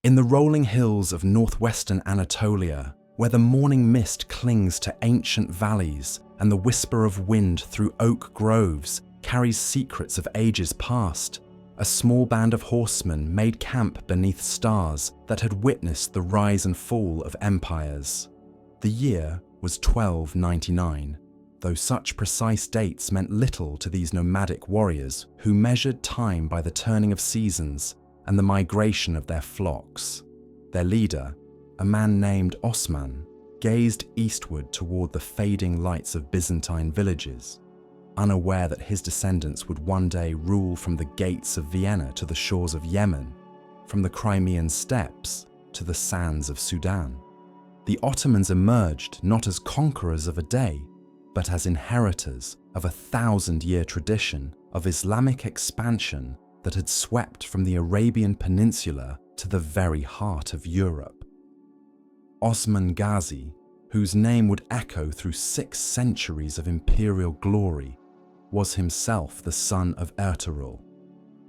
In the rolling hills of northwestern Anatolia, where the morning mist clings to ancient valleys and the whisper of wind through oak groves carries secrets of ages past, a small band of horsemen made camp beneath stars that had witnessed the rise and fall of empires. The year was 1299, though such precise dates meant little to these nomadic warriors who measured time by the turning of seasons and the migration of their flocks. Their leader, a man named Osman, gazed eastward toward the fading lights of Byzantine villages, unaware that his descendants would one day rule from the gates of Vienna to the shores of Yemen, from the Crimean steppes to the sands of Sudan. The Ottomans emerged not as conquerors of a day, but as inheritors of a 1,000-year tradition of Islamic expansion that had swept from the Arabian Peninsula to the very heart of Europe. Osman Ghazi, whose name would echo through 6 centuries of imperial glory, was himself the son of Ertugrul,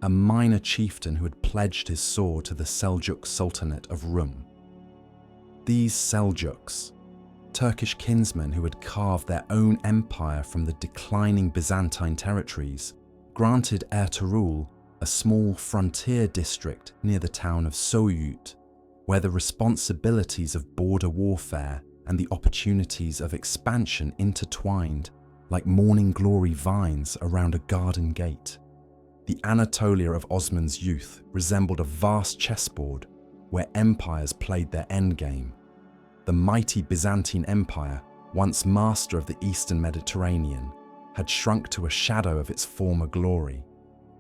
a minor chieftain who had pledged his sword to the Seljuk Sultanate of Rum. These Seljuks, Turkish kinsmen who had carved their own empire from the declining Byzantine territories, granted Ertugrul a small frontier district near the town of Soyut, where the responsibilities of border warfare and the opportunities of expansion intertwined like morning glory vines around a garden gate. The Anatolia of Osman's youth resembled a vast chessboard where empires played their endgame. The mighty Byzantine Empire, once master of the Eastern Mediterranean, had shrunk to a shadow of its former glory,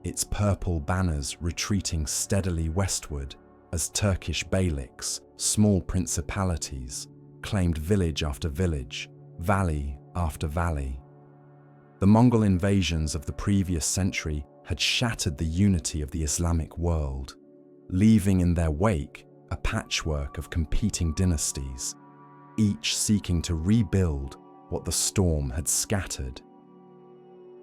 its purple banners retreating steadily westward as Turkish beyliks, small principalities, claimed village after village, valley after valley. The Mongol invasions of the previous century had shattered the unity of the Islamic world, leaving in their wake a patchwork of competing dynasties, each seeking to rebuild what the storm had scattered.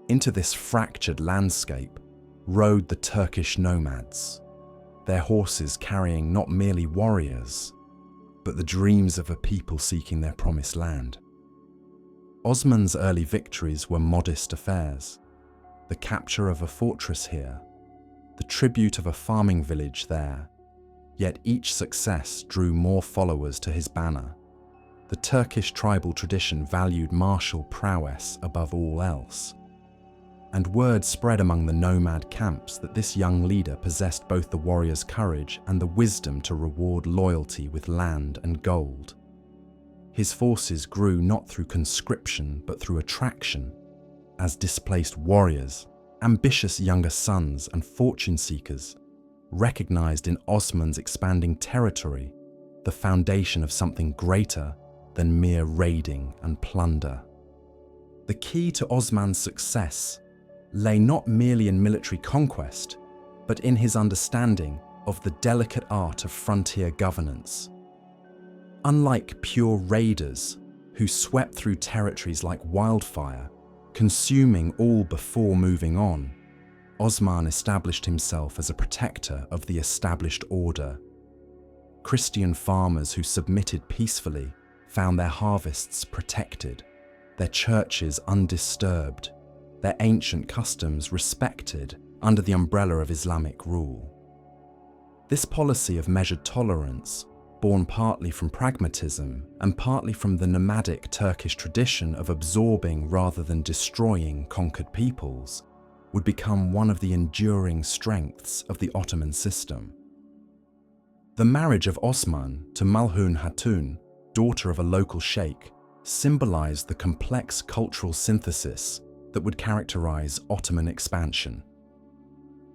Into this fractured landscape rode the Turkish nomads, their horses carrying not merely warriors, but the dreams of a people seeking their promised land. Osman's early victories were modest affairs: the capture of a fortress here, the tribute of a farming village there, yet each success drew more followers to his banner. The Turkish tribal tradition valued martial prowess above all else, and word spread among the nomad camps that this young leader possessed both the warrior's courage and the wisdom to reward loyalty with land and gold. His forces grew not through conscription but through attraction, as displaced warriors, ambitious younger sons and fortune seekers recognized in Osman's expanding territory the foundation of something greater than mere raiding and plunder. The key to Osman's success lay not merely in military conquest, but in his understanding of the delicate art of frontier governance. Unlike pure raiders who swept through territories like wildfire, consuming all before moving on, Osman established himself as a protector of the established order. Christian farmers who submitted peacefully found their harvests protected, their churches undisturbed, their ancient customs respected under the umbrella of Islamic rule. This policy of measured tolerance, born partly from pragmatism and partly from the nomadic Turkish tradition of absorbing rather than destroying conquered peoples, would become one of the enduring strengths of the Ottoman system. The marriage of Osman to Malhun Hatun, daughter of a local sheikh, symbolized the complex cultural synthesis that would characterize Ottoman expansion.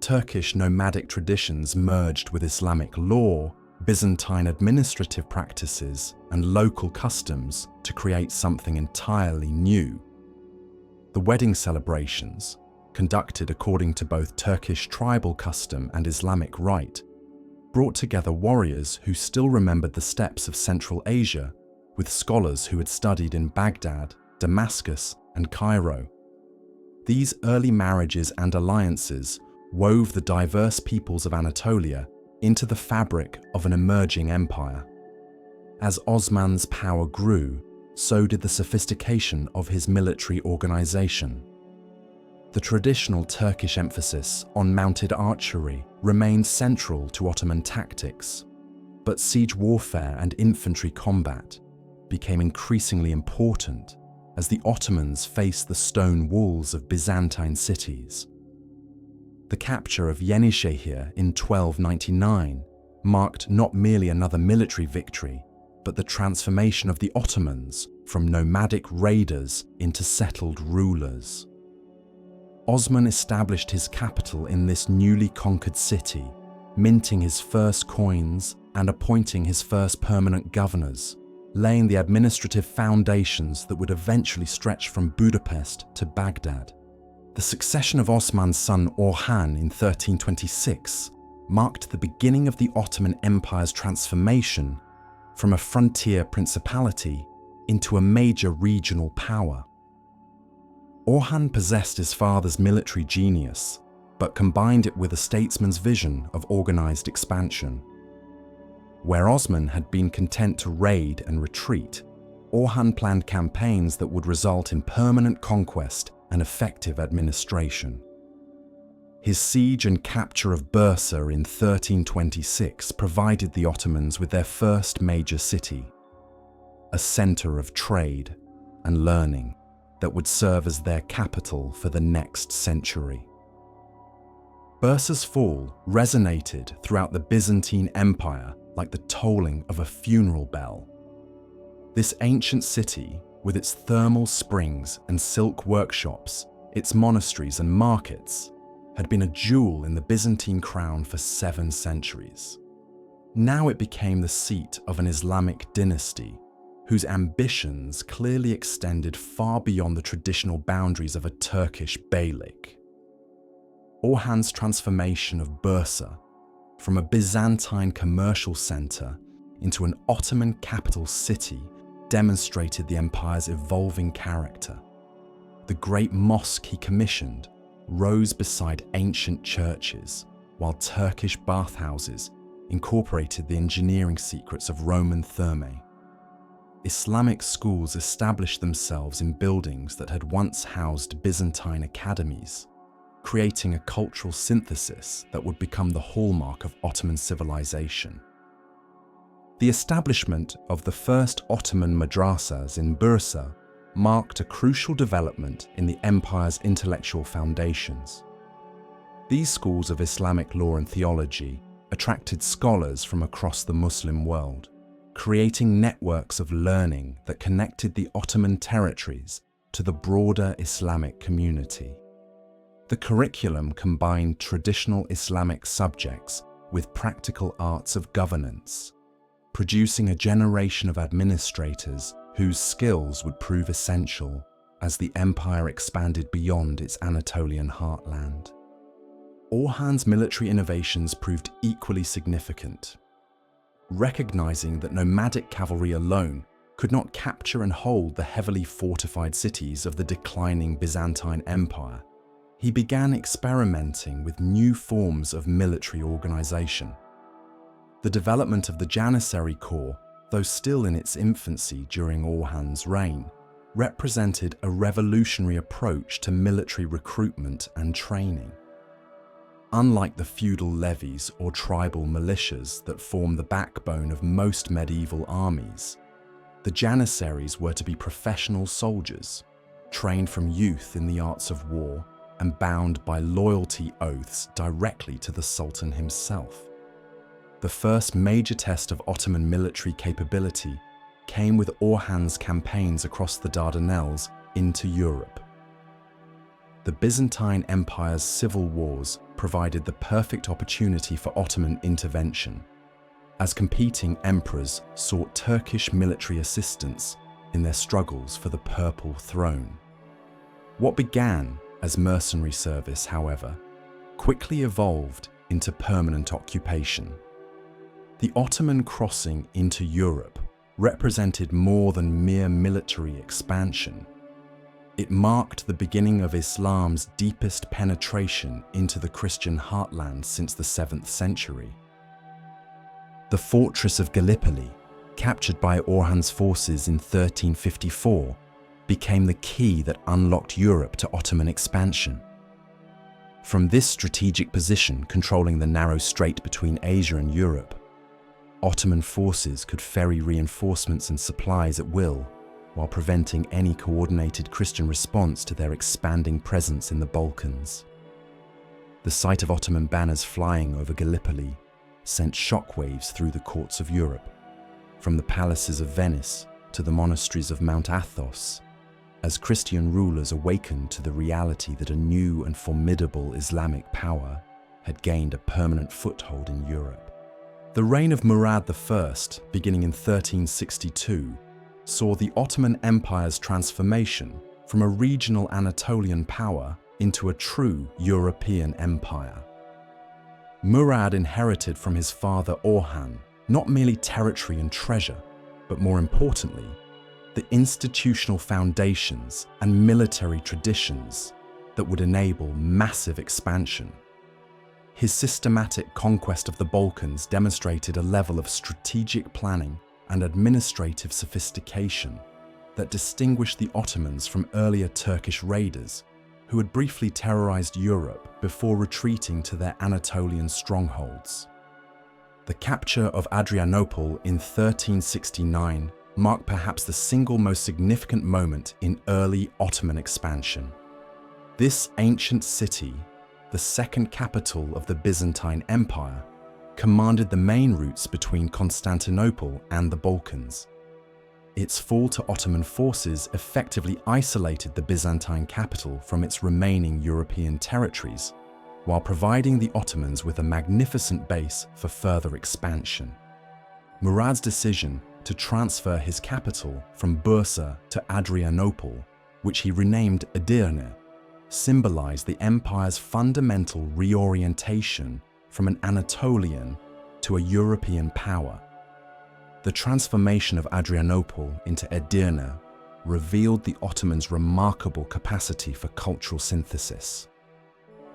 Turkish nomadic traditions merged with Islamic law, Byzantine administrative practices, and local customs to create something entirely new. The wedding celebrations, conducted according to both Turkish tribal custom and Islamic rite, brought together warriors who still remembered the steppes of Central Asia with scholars who had studied in Baghdad, Damascus, and Cairo. These early marriages and alliances wove the diverse peoples of Anatolia into the fabric of an emerging empire. As Osman's power grew, so did the sophistication of his military organization. The traditional Turkish emphasis on mounted archery remained central to Ottoman tactics, but siege warfare and infantry combat became increasingly important as the Ottomans faced the stone walls of Byzantine cities. The capture of Yenişehir in 1299 marked not merely another military victory, but the transformation of the Ottomans from nomadic raiders into settled rulers. Osman established his capital in this newly conquered city, minting his first coins and appointing his first permanent governors, laying the administrative foundations that would eventually stretch from Budapest to Baghdad. The succession of Osman's son Orhan in 1326 marked the beginning of the Ottoman Empire's transformation from a frontier principality into a major regional power. Orhan possessed his father's military genius, but combined it with a statesman's vision of organized expansion. Where Osman had been content to raid and retreat, Orhan planned campaigns that would result in permanent conquest and effective administration. His siege and capture of Bursa in 1326 provided the Ottomans with their first major city, a center of trade and learning that would serve as their capital for the next century. Bursa's fall resonated throughout the Byzantine Empire like the tolling of a funeral bell. This ancient city, with its thermal springs and silk workshops, its monasteries and markets, had been a jewel in the Byzantine crown for 7 centuries. Now it became the seat of an Islamic dynasty whose ambitions clearly extended far beyond the traditional boundaries of a Turkish beylik. Orhan's transformation of Bursa from a Byzantine commercial center into an Ottoman capital city demonstrated the empire's evolving character. The great mosque he commissioned rose beside ancient churches, while Turkish bathhouses incorporated the engineering secrets of Roman thermae. Islamic schools established themselves in buildings that had once housed Byzantine academies, creating a cultural synthesis that would become the hallmark of Ottoman civilization. The establishment of the first Ottoman madrasas in Bursa marked a crucial development in the empire's intellectual foundations. These schools of Islamic law and theology attracted scholars from across the Muslim world, creating networks of learning that connected the Ottoman territories to the broader Islamic community. The curriculum combined traditional Islamic subjects with practical arts of governance, producing a generation of administrators whose skills would prove essential as the empire expanded beyond its Anatolian heartland. Orhan's military innovations proved equally significant. Recognizing that nomadic cavalry alone could not capture and hold the heavily fortified cities of the declining Byzantine Empire, he began experimenting with new forms of military organization. The development of the Janissary Corps, though still in its infancy during Orhan's reign, represented a revolutionary approach to military recruitment and training. Unlike the feudal levies or tribal militias that form the backbone of most medieval armies, the Janissaries were to be professional soldiers, trained from youth in the arts of war and bound by loyalty oaths directly to the Sultan himself. The first major test of Ottoman military capability came with Orhan's campaigns across the Dardanelles into Europe. The Byzantine Empire's civil wars provided the perfect opportunity for Ottoman intervention, as competing emperors sought Turkish military assistance in their struggles for the Purple Throne. What began as mercenary service, however, quickly evolved into permanent occupation. The Ottoman crossing into Europe represented more than mere military expansion. It marked the beginning of Islam's deepest penetration into the Christian heartland since the 7th century. The fortress of Gallipoli, captured by Orhan's forces in 1354, became the key that unlocked Europe to Ottoman expansion. From this strategic position controlling the narrow strait between Asia and Europe, Ottoman forces could ferry reinforcements and supplies at will, while preventing any coordinated Christian response to their expanding presence in the Balkans. The sight of Ottoman banners flying over Gallipoli sent shockwaves through the courts of Europe, from the palaces of Venice to the monasteries of Mount Athos, as Christian rulers awakened to the reality that a new and formidable Islamic power had gained a permanent foothold in Europe. The reign of Murad I, beginning in 1362, saw the Ottoman Empire's transformation from a regional Anatolian power into a true European empire. Murad inherited from his father Orhan not merely territory and treasure, but more importantly, the institutional foundations and military traditions that would enable massive expansion. His systematic conquest of the Balkans demonstrated a level of strategic planning and administrative sophistication that distinguished the Ottomans from earlier Turkish raiders who had briefly terrorized Europe before retreating to their Anatolian strongholds. The capture of Adrianople in 1369 marked perhaps the single most significant moment in early Ottoman expansion. This ancient city, the second capital of the Byzantine Empire, commanded the main routes between Constantinople and the Balkans. Its fall to Ottoman forces effectively isolated the Byzantine capital from its remaining European territories, while providing the Ottomans with a magnificent base for further expansion. Murad's decision to transfer his capital from Bursa to Adrianople, which he renamed Edirne, symbolized the empire's fundamental reorientation from an Anatolian to a European power. The transformation of Adrianople into Edirne revealed the Ottomans' remarkable capacity for cultural synthesis.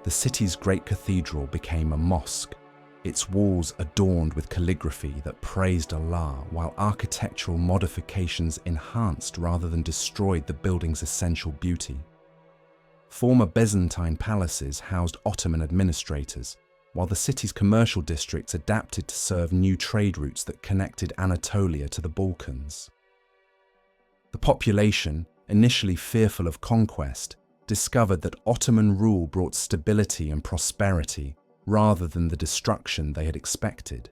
The city's great cathedral became a mosque, its walls adorned with calligraphy that praised Allah, while architectural modifications enhanced rather than destroyed the building's essential beauty. Former Byzantine palaces housed Ottoman administrators, while the city's commercial districts adapted to serve new trade routes that connected Anatolia to the Balkans. The population, initially fearful of conquest, discovered that Ottoman rule brought stability and prosperity rather than the destruction they had expected.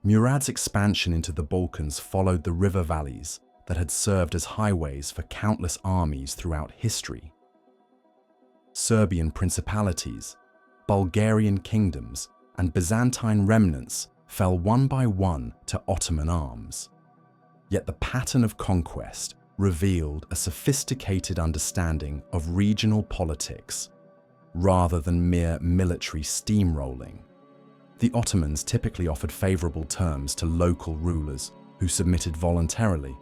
Murad's expansion into the Balkans followed the river valleys that had served as highways for countless armies throughout history. Serbian principalities, Bulgarian kingdoms, and Byzantine remnants fell one by one to Ottoman arms. Yet the pattern of conquest revealed a sophisticated understanding of regional politics rather than mere military steamrolling. The Ottomans typically offered favorable terms to local rulers who submitted voluntarily,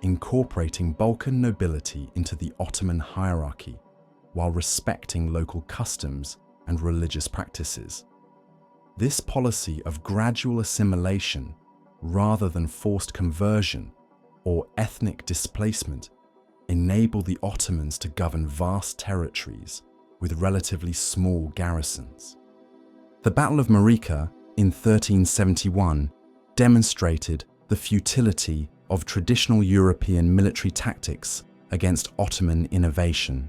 incorporating Balkan nobility into the Ottoman hierarchy while respecting local customs and religious practices. This policy of gradual assimilation rather than forced conversion or ethnic displacement enabled the Ottomans to govern vast territories with relatively small garrisons. The Battle of Marica in 1371 demonstrated the futility of traditional European military tactics against Ottoman innovation.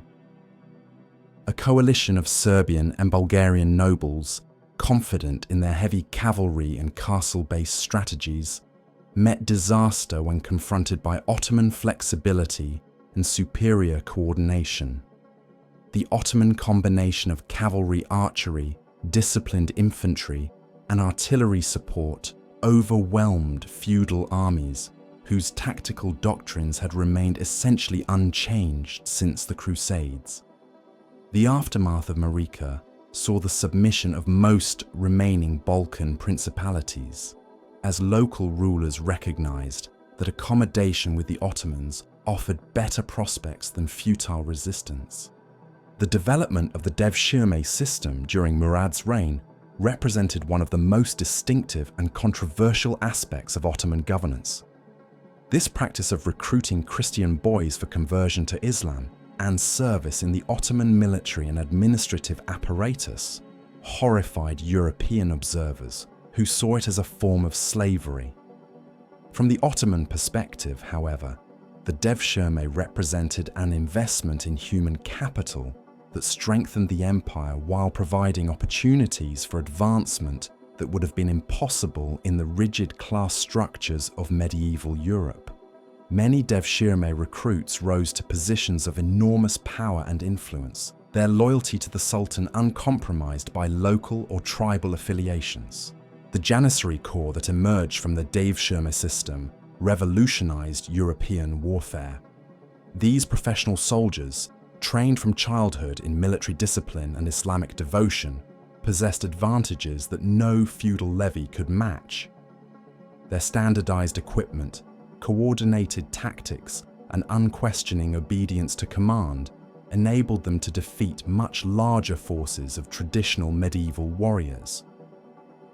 A coalition of Serbian and Bulgarian nobles, confident in their heavy cavalry and castle-based strategies, met disaster when confronted by Ottoman flexibility and superior coordination. The Ottoman combination of cavalry archery, disciplined infantry, and artillery support overwhelmed feudal armies whose tactical doctrines had remained essentially unchanged since the Crusades. The aftermath of Marica saw the submission of most remaining Balkan principalities, as local rulers recognized that accommodation with the Ottomans offered better prospects than futile resistance. The development of the devshirme system during Murad's reign represented one of the most distinctive and controversial aspects of Ottoman governance. This practice of recruiting Christian boys for conversion to Islam and service in the Ottoman military and administrative apparatus horrified European observers who saw it as a form of slavery. From the Ottoman perspective, however, the devshirme represented an investment in human capital that strengthened the empire while providing opportunities for advancement that would have been impossible in the rigid class structures of medieval Europe. Many devshirme recruits rose to positions of enormous power and influence, their loyalty to the Sultan uncompromised by local or tribal affiliations. The Janissary Corps that emerged from the devshirme system revolutionized European warfare. These professional soldiers, trained from childhood in military discipline and Islamic devotion, possessed advantages that no feudal levy could match. Their standardized equipment, coordinated tactics, and unquestioning obedience to command enabled them to defeat much larger forces of traditional medieval warriors.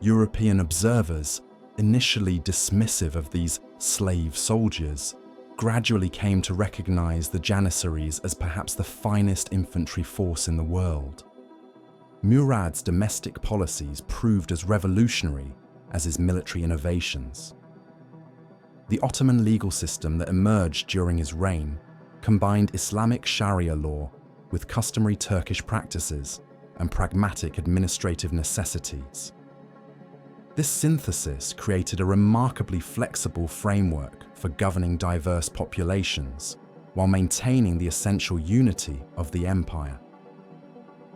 European observers, initially dismissive of these slave soldiers, gradually came to recognize the Janissaries as perhaps the finest infantry force in the world. Murad's domestic policies proved as revolutionary as his military innovations. The Ottoman legal system that emerged during his reign combined Islamic Sharia law with customary Turkish practices and pragmatic administrative necessities. This synthesis created a remarkably flexible framework for governing diverse populations while maintaining the essential unity of the empire.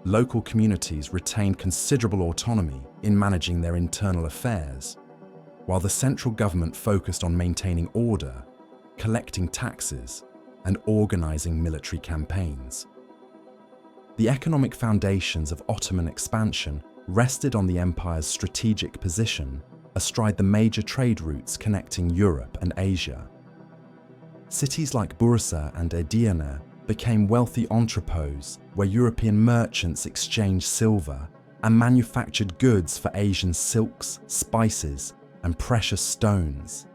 Local communities retained considerable autonomy in managing their internal affairs, while the central government focused on maintaining order, collecting taxes, and organizing military campaigns. The economic foundations of Ottoman expansion rested on the empire's strategic position astride the major trade routes connecting Europe and Asia. Cities like Bursa and Edirne became wealthy entrepôts where European merchants exchanged silver and manufactured goods for Asian silks, spices, and precious stones.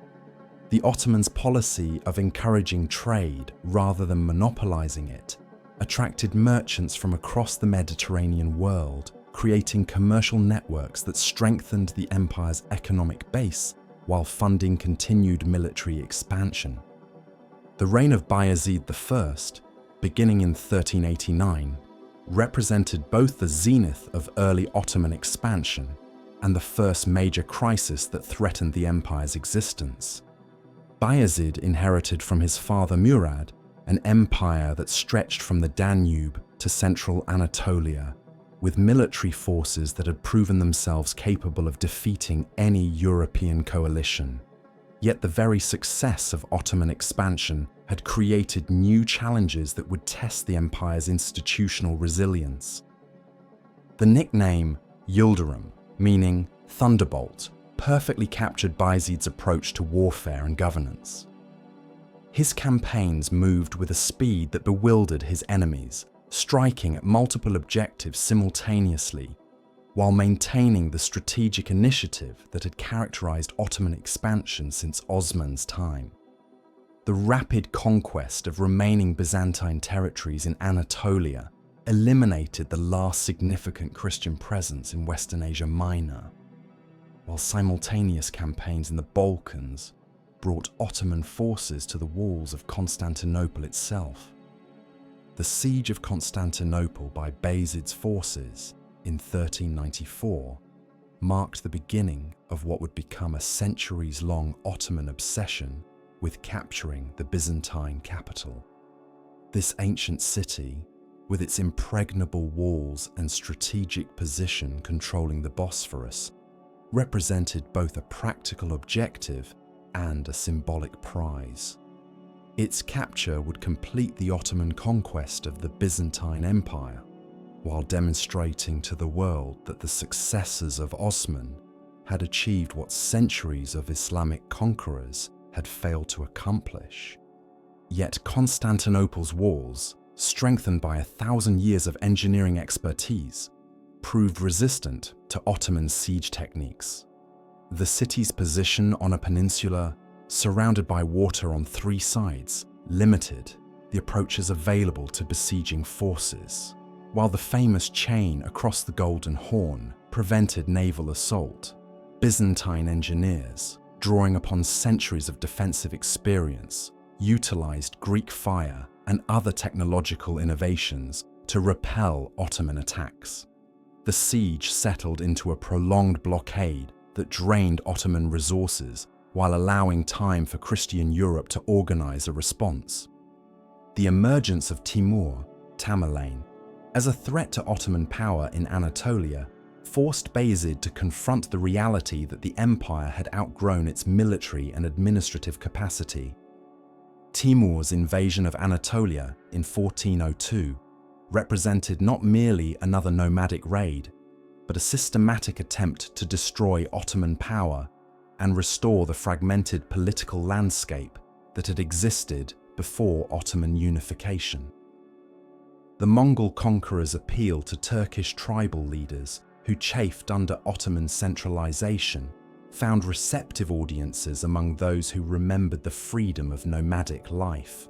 The Ottomans' policy of encouraging trade rather than monopolizing it attracted merchants from across the Mediterranean world, creating commercial networks that strengthened the empire's economic base while funding continued military expansion. The reign of Bayezid I, beginning in 1389, represented both the zenith of early Ottoman expansion and the first major crisis that threatened the empire's existence. Bayezid inherited from his father Murad an empire that stretched from the Danube to central Anatolia, with military forces that had proven themselves capable of defeating any European coalition. Yet the very success of Ottoman expansion had created new challenges that would test the empire's institutional resilience. The nickname Yildirim, meaning thunderbolt, perfectly captured Bayezid's approach to warfare and governance. His campaigns moved with a speed that bewildered his enemies, striking at multiple objectives simultaneously, while maintaining the strategic initiative that had characterized Ottoman expansion since Osman's time. The rapid conquest of remaining Byzantine territories in Anatolia eliminated the last significant Christian presence in Western Asia Minor, while simultaneous campaigns in the Balkans brought Ottoman forces to the walls of Constantinople itself. The siege of Constantinople by Bayezid's forces in 1394 marked the beginning of what would become a centuries-long Ottoman obsession with capturing the Byzantine capital. This ancient city, with its impregnable walls and strategic position controlling the Bosphorus, represented both a practical objective and a symbolic prize. Its capture would complete the Ottoman conquest of the Byzantine Empire, while demonstrating to the world that the successors of Osman had achieved what centuries of Islamic conquerors had failed to accomplish. Yet Constantinople's walls, strengthened by 1,000 years of engineering expertise, proved resistant to Ottoman siege techniques. The city's position on a peninsula, surrounded by water on three sides, limited the approaches available to besieging forces, while the famous chain across the Golden Horn prevented naval assault. Byzantine engineers, drawing upon centuries of defensive experience, utilized Greek fire and other technological innovations to repel Ottoman attacks. The siege settled into a prolonged blockade that drained Ottoman resources while allowing time for Christian Europe to organize a response. The emergence of Timur, Tamerlane, as a threat to Ottoman power in Anatolia forced Bayezid to confront the reality that the empire had outgrown its military and administrative capacity. Timur's invasion of Anatolia in 1402 represented not merely another nomadic raid, but a systematic attempt to destroy Ottoman power and restore the fragmented political landscape that had existed before Ottoman unification. The Mongol conquerors appealed to Turkish tribal leaders who chafed under Ottoman centralization, found receptive audiences among those who remembered the freedom of nomadic life.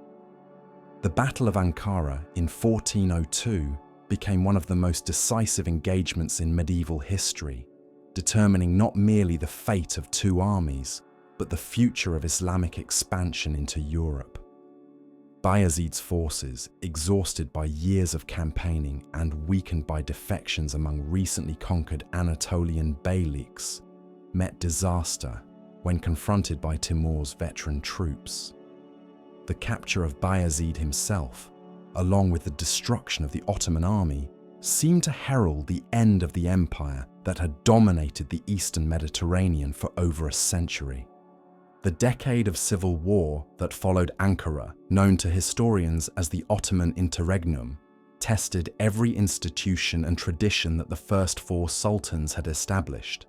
The Battle of Ankara in 1402 became one of the most decisive engagements in medieval history, determining not merely the fate of two armies, but the future of Islamic expansion into Europe. Bayezid's forces, exhausted by years of campaigning and weakened by defections among recently conquered Anatolian beyliks, met disaster when confronted by Timur's veteran troops. The capture of Bayezid himself, along with the destruction of the Ottoman army, seemed to herald the end of the empire that had dominated the Eastern Mediterranean for over a century. The decade of civil war that followed Ankara, known to historians as the Ottoman Interregnum, tested every institution and tradition that the first four sultans had established.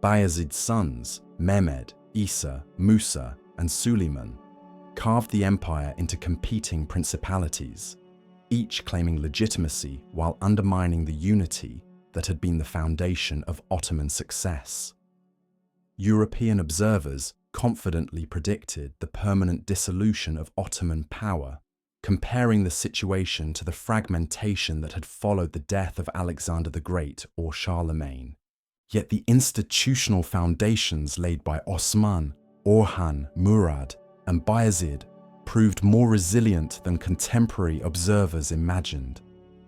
Bayezid's sons, Mehmed, Isa, Musa, and Suleiman, carved the empire into competing principalities, each claiming legitimacy while undermining the unity that had been the foundation of Ottoman success. European observers confidently predicted the permanent dissolution of Ottoman power, comparing the situation to the fragmentation that had followed the death of Alexander the Great or Charlemagne. Yet the institutional foundations laid by Osman, Orhan, Murad, and Bayezid proved more resilient than contemporary observers imagined.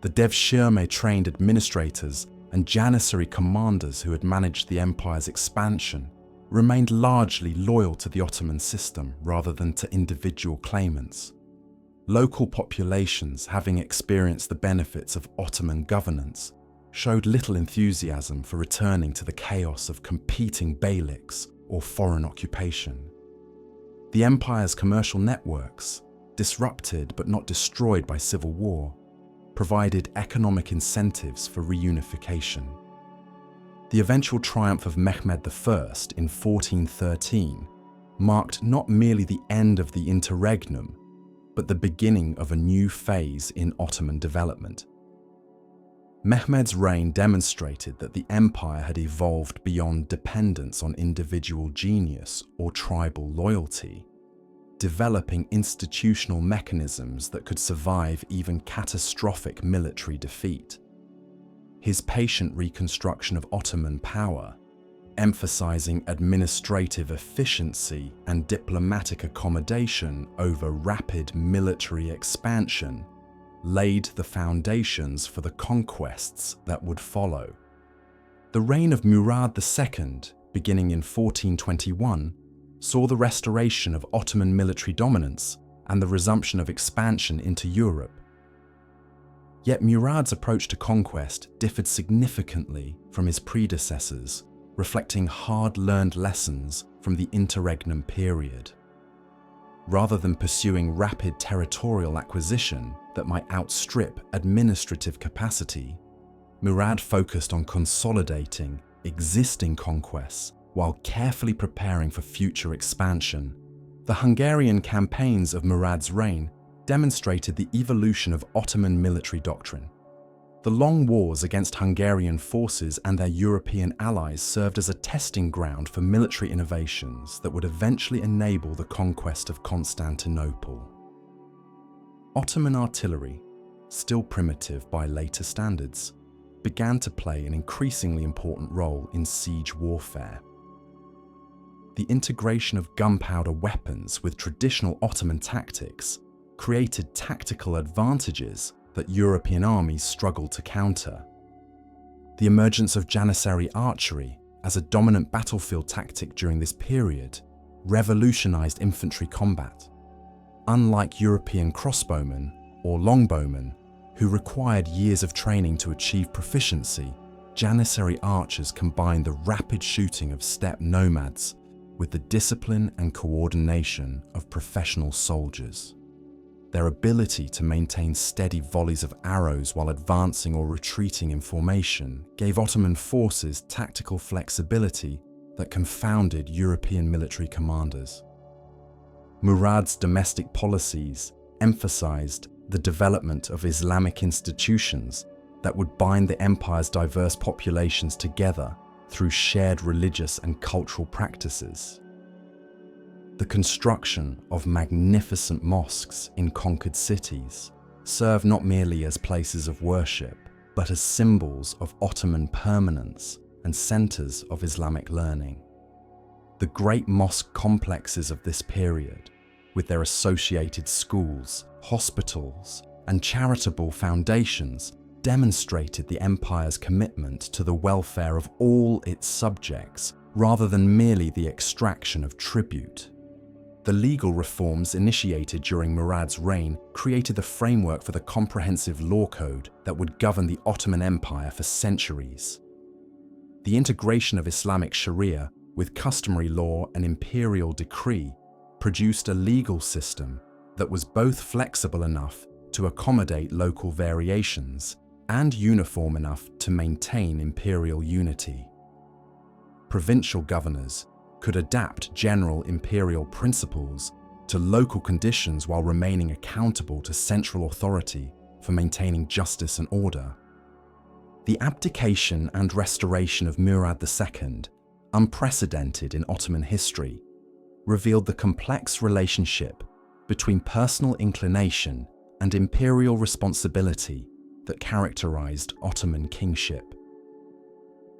The Devshirme-trained administrators and Janissary commanders who had managed the empire's expansion remained largely loyal to the Ottoman system rather than to individual claimants. Local populations, having experienced the benefits of Ottoman governance, showed little enthusiasm for returning to the chaos of competing beyliks or foreign occupation. The empire's commercial networks, disrupted but not destroyed by civil war, provided economic incentives for reunification. The eventual triumph of Mehmed I in 1413 marked not merely the end of the interregnum, but the beginning of a new phase in Ottoman development. Mehmed's reign demonstrated that the empire had evolved beyond dependence on individual genius or tribal loyalty, developing institutional mechanisms that could survive even catastrophic military defeat. His patient reconstruction of Ottoman power, emphasizing administrative efficiency and diplomatic accommodation over rapid military expansion, laid the foundations for the conquests that would follow. The reign of Murad II, beginning in 1421, saw the restoration of Ottoman military dominance and the resumption of expansion into Europe. Yet Murad's approach to conquest differed significantly from his predecessors, reflecting hard-learned lessons from the interregnum period. Rather than pursuing rapid territorial acquisition that might outstrip administrative capacity, Murad focused on consolidating existing conquests while carefully preparing for future expansion. The Hungarian campaigns of Murad's reign demonstrated the evolution of Ottoman military doctrine. The long wars against Hungarian forces and their European allies served as a testing ground for military innovations that would eventually enable the conquest of Constantinople. Ottoman artillery, still primitive by later standards, began to play an increasingly important role in siege warfare. The integration of gunpowder weapons with traditional Ottoman tactics created tactical advantages that European armies struggled to counter. The emergence of Janissary archery as a dominant battlefield tactic during this period revolutionized infantry combat. Unlike European crossbowmen or longbowmen, who required years of training to achieve proficiency, Janissary archers combined the rapid shooting of steppe nomads with the discipline and coordination of professional soldiers. Their ability to maintain steady volleys of arrows while advancing or retreating in formation gave Ottoman forces tactical flexibility that confounded European military commanders. Murad's domestic policies emphasized the development of Islamic institutions that would bind the empire's diverse populations together through shared religious and cultural practices. The construction of magnificent mosques in conquered cities served not merely as places of worship, but as symbols of Ottoman permanence and centers of Islamic learning. The great mosque complexes of this period, with their associated schools, hospitals, and charitable foundations, demonstrated the empire's commitment to the welfare of all its subjects rather than merely the extraction of tribute. The legal reforms initiated during Murad's reign created the framework for the comprehensive law code that would govern the Ottoman Empire for centuries. The integration of Islamic Sharia with customary law and imperial decree produced a legal system that was both flexible enough to accommodate local variations and uniform enough to maintain imperial unity. Provincial governors could adapt general imperial principles to local conditions while remaining accountable to central authority for maintaining justice and order. The abdication and restoration of Murad II, unprecedented in Ottoman history, revealed the complex relationship between personal inclination and imperial responsibility that characterized Ottoman kingship.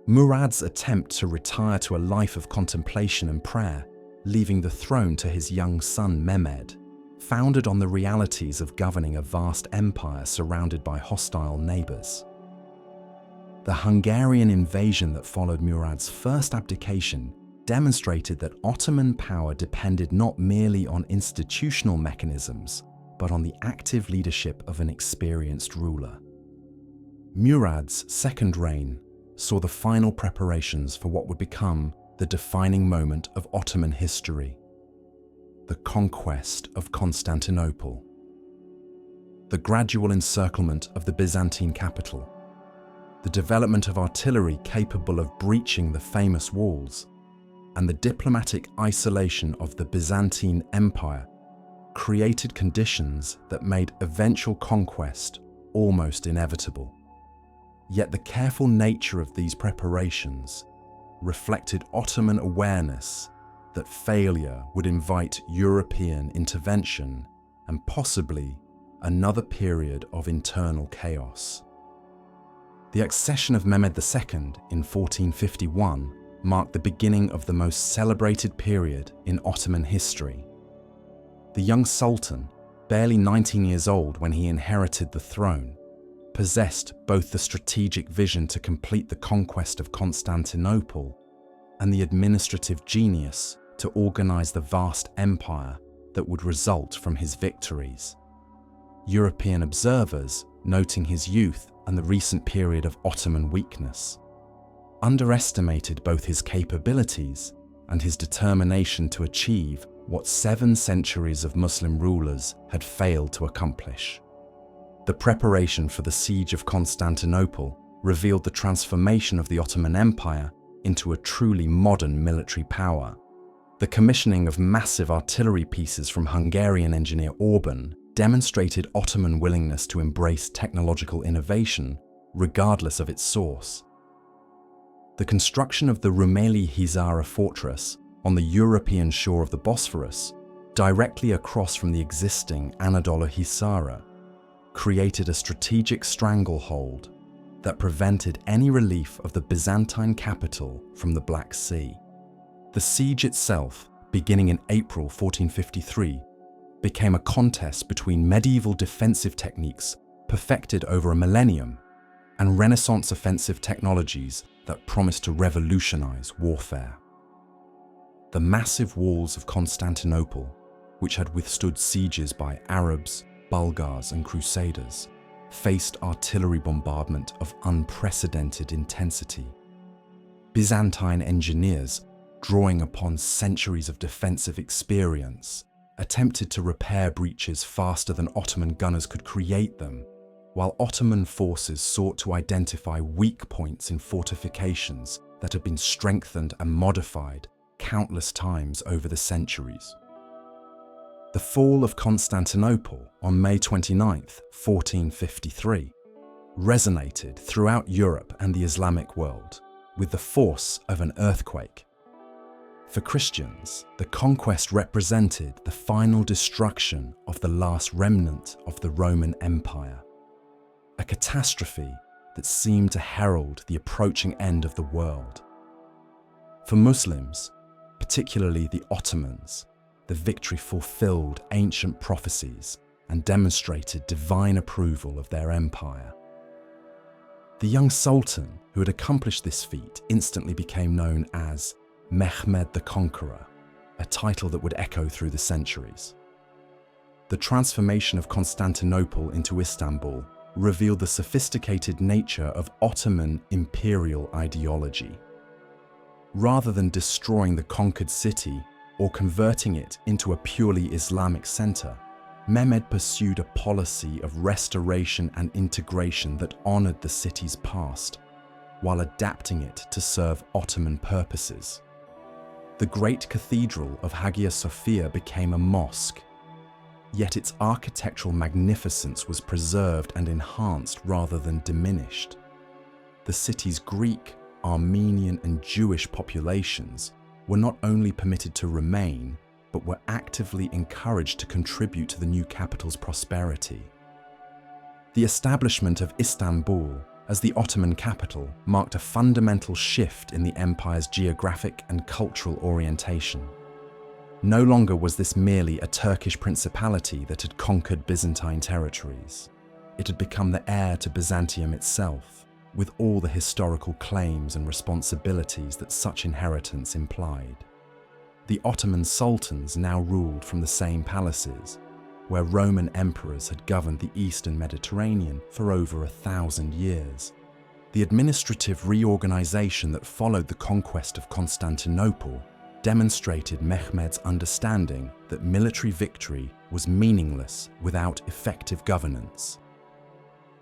Murad's attempt to retire to a life of contemplation and prayer, leaving the throne to his young son Mehmed, founded on the realities of governing a vast empire surrounded by hostile neighbors. The Hungarian invasion that followed Murad's first abdication demonstrated that Ottoman power depended not merely on institutional mechanisms, but on the active leadership of an experienced ruler. Murad's second reign saw the final preparations for what would become the defining moment of Ottoman history: the conquest of Constantinople. The gradual encirclement of the Byzantine capital, the development of artillery capable of breaching the famous walls, and the diplomatic isolation of the Byzantine Empire created conditions that made eventual conquest almost inevitable. Yet the careful nature of these preparations reflected Ottoman awareness that failure would invite European intervention and possibly another period of internal chaos. The accession of Mehmed II in 1451 marked the beginning of the most celebrated period in Ottoman history. The young sultan, barely 19 years old when he inherited the throne, possessed both the strategic vision to complete the conquest of Constantinople and the administrative genius to organize the vast empire that would result from his victories. European observers, noting his youth and the recent period of Ottoman weakness, underestimated both his capabilities and his determination to achieve what 7 centuries of Muslim rulers had failed to accomplish. The preparation for the siege of Constantinople revealed the transformation of the Ottoman Empire into a truly modern military power. The commissioning of massive artillery pieces from Hungarian engineer Orban demonstrated Ottoman willingness to embrace technological innovation regardless of its source. The construction of the Rumeli Hizara fortress on the European shore of the Bosphorus, directly across from the existing Anadolu Hisara, created a strategic stranglehold that prevented any relief of the Byzantine capital from the Black Sea. The siege itself, beginning in April 1453, became a contest between medieval defensive techniques perfected over a millennium and Renaissance offensive technologies that promised to revolutionize warfare. The massive walls of Constantinople, which had withstood sieges by Arabs, Bulgars, and Crusaders, faced artillery bombardment of unprecedented intensity. Byzantine engineers, drawing upon centuries of defensive experience, attempted to repair breaches faster than Ottoman gunners could create them, while Ottoman forces sought to identify weak points in fortifications that had been strengthened and modified countless times over the centuries. The fall of Constantinople on May 29, 1453, resonated throughout Europe and the Islamic world with the force of an earthquake. For Christians, the conquest represented the final destruction of the last remnant of the Roman Empire, a catastrophe that seemed to herald the approaching end of the world. For Muslims, particularly the Ottomans, the victory fulfilled ancient prophecies and demonstrated divine approval of their empire. The young sultan who had accomplished this feat instantly became known as Mehmed the Conqueror, a title that would echo through the centuries. The transformation of Constantinople into Istanbul revealed the sophisticated nature of Ottoman imperial ideology. Rather than destroying the conquered city or converting it into a purely Islamic center, Mehmed pursued a policy of restoration and integration that honored the city's past, while adapting it to serve Ottoman purposes. The great cathedral of Hagia Sophia became a mosque, yet its architectural magnificence was preserved and enhanced rather than diminished. The city's Greek, Armenian, and Jewish populations were not only permitted to remain, but were actively encouraged to contribute to the new capital's prosperity. The establishment of Istanbul as the Ottoman capital marked a fundamental shift in the empire's geographic and cultural orientation. No longer was this merely a Turkish principality that had conquered Byzantine territories. It had become the heir to Byzantium itself, with all the historical claims and responsibilities that such inheritance implied. The Ottoman sultans now ruled from the same palaces, where Roman emperors had governed the Eastern Mediterranean for over 1,000 years. The administrative reorganization that followed the conquest of Constantinople demonstrated Mehmed's understanding that military victory was meaningless without effective governance.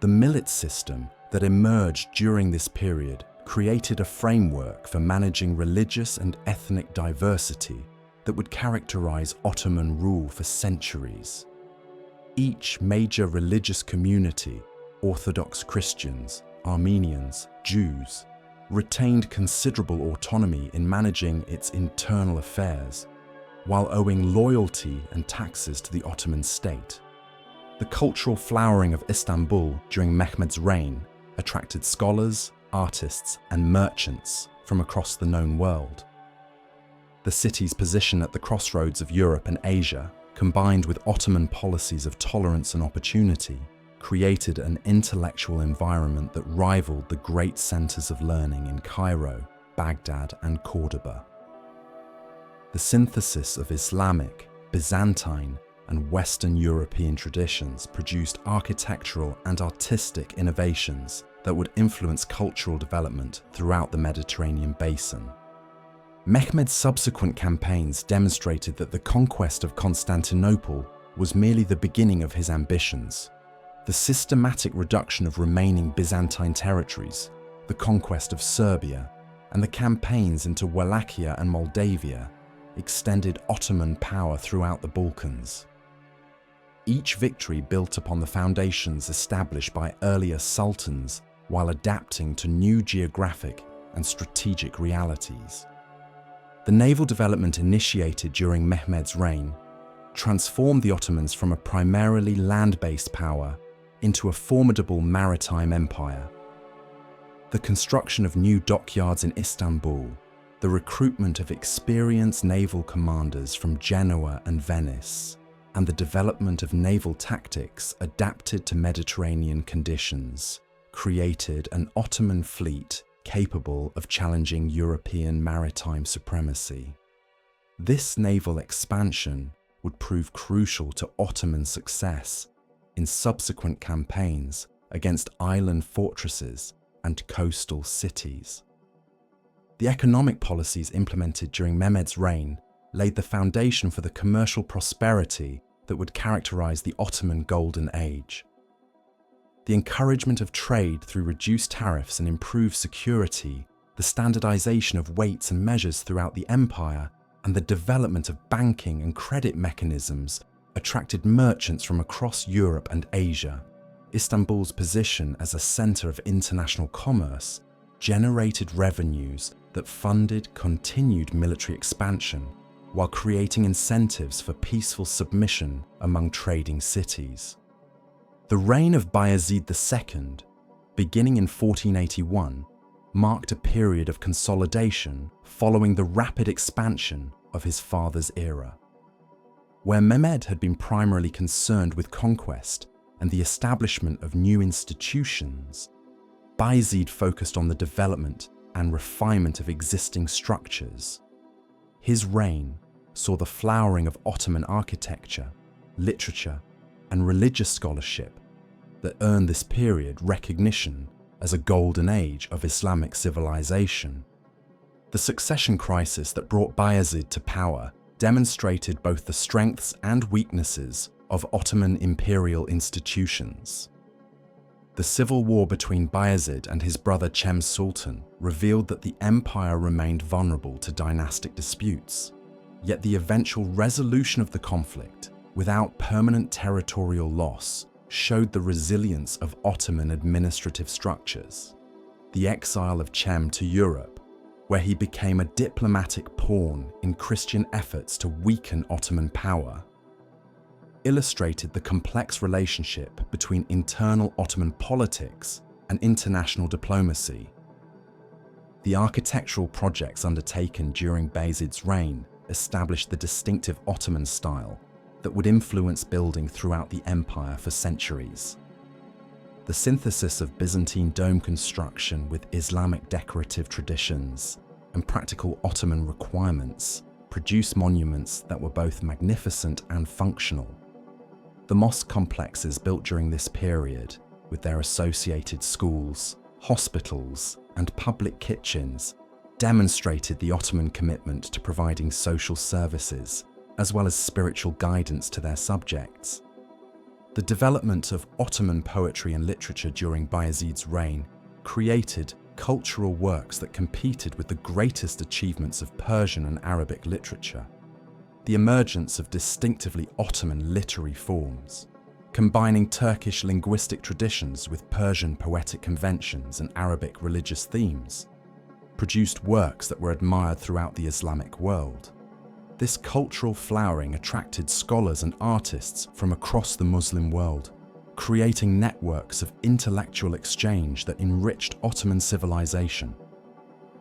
The millet system that emerged during this period created a framework for managing religious and ethnic diversity that would characterize Ottoman rule for centuries. Each major religious community, Orthodox Christians, Armenians, Jews, retained considerable autonomy in managing its internal affairs, while owing loyalty and taxes to the Ottoman state. The cultural flowering of Istanbul during Mehmed's reign attracted scholars, artists, and merchants from across the known world. The city's position at the crossroads of Europe and Asia, combined with Ottoman policies of tolerance and opportunity, created an intellectual environment that rivaled the great centers of learning in Cairo, Baghdad, and Cordoba. The synthesis of Islamic, Byzantine, and Western European traditions produced architectural and artistic innovations that would influence cultural development throughout the Mediterranean basin. Mehmed's subsequent campaigns demonstrated that the conquest of Constantinople was merely the beginning of his ambitions. The systematic reduction of remaining Byzantine territories, the conquest of Serbia, and the campaigns into Wallachia and Moldavia extended Ottoman power throughout the Balkans. Each victory built upon the foundations established by earlier sultans while adapting to new geographic and strategic realities. The naval development initiated during Mehmed's reign transformed the Ottomans from a primarily land-based power into a formidable maritime empire. The construction of new dockyards in Istanbul, the recruitment of experienced naval commanders from Genoa and Venice, and the development of naval tactics adapted to Mediterranean conditions created an Ottoman fleet capable of challenging European maritime supremacy. This naval expansion would prove crucial to Ottoman success in subsequent campaigns against island fortresses and coastal cities. The economic policies implemented during Mehmed's reign laid the foundation for the commercial prosperity that would characterize the Ottoman Golden Age. The encouragement of trade through reduced tariffs and improved security, the standardization of weights and measures throughout the empire, and the development of banking and credit mechanisms attracted merchants from across Europe and Asia. Istanbul's position as a center of international commerce generated revenues that funded continued military expansion while creating incentives for peaceful submission among trading cities. The reign of Bayezid II, beginning in 1481, marked a period of consolidation following the rapid expansion of his father's era. Where Mehmed had been primarily concerned with conquest and the establishment of new institutions, Bayezid focused on the development and refinement of existing structures. His reign saw the flowering of Ottoman architecture, literature, and religious scholarship that earned this period recognition as a golden age of Islamic civilization. The succession crisis that brought Bayezid to power demonstrated both the strengths and weaknesses of Ottoman imperial institutions. The civil war between Bayezid and his brother Cem Sultan revealed that the empire remained vulnerable to dynastic disputes, yet the eventual resolution of the conflict, without permanent territorial loss, showed the resilience of Ottoman administrative structures. The exile of Cem to Europe, where he became a diplomatic pawn in Christian efforts to weaken Ottoman power, illustrated the complex relationship between internal Ottoman politics and international diplomacy. The architectural projects undertaken during Bayezid's reign established the distinctive Ottoman style that would influence building throughout the empire for centuries. The synthesis of Byzantine dome construction with Islamic decorative traditions and practical Ottoman requirements produced monuments that were both magnificent and functional. The mosque complexes built during this period, with their associated schools, hospitals, and public kitchens, demonstrated the Ottoman commitment to providing social services, as well as spiritual guidance to their subjects. The development of Ottoman poetry and literature during Bayezid's reign created cultural works that competed with the greatest achievements of Persian and Arabic literature. The emergence of distinctively Ottoman literary forms, combining Turkish linguistic traditions with Persian poetic conventions and Arabic religious themes, produced works that were admired throughout the Islamic world. This cultural flowering attracted scholars and artists from across the Muslim world, creating networks of intellectual exchange that enriched Ottoman civilization.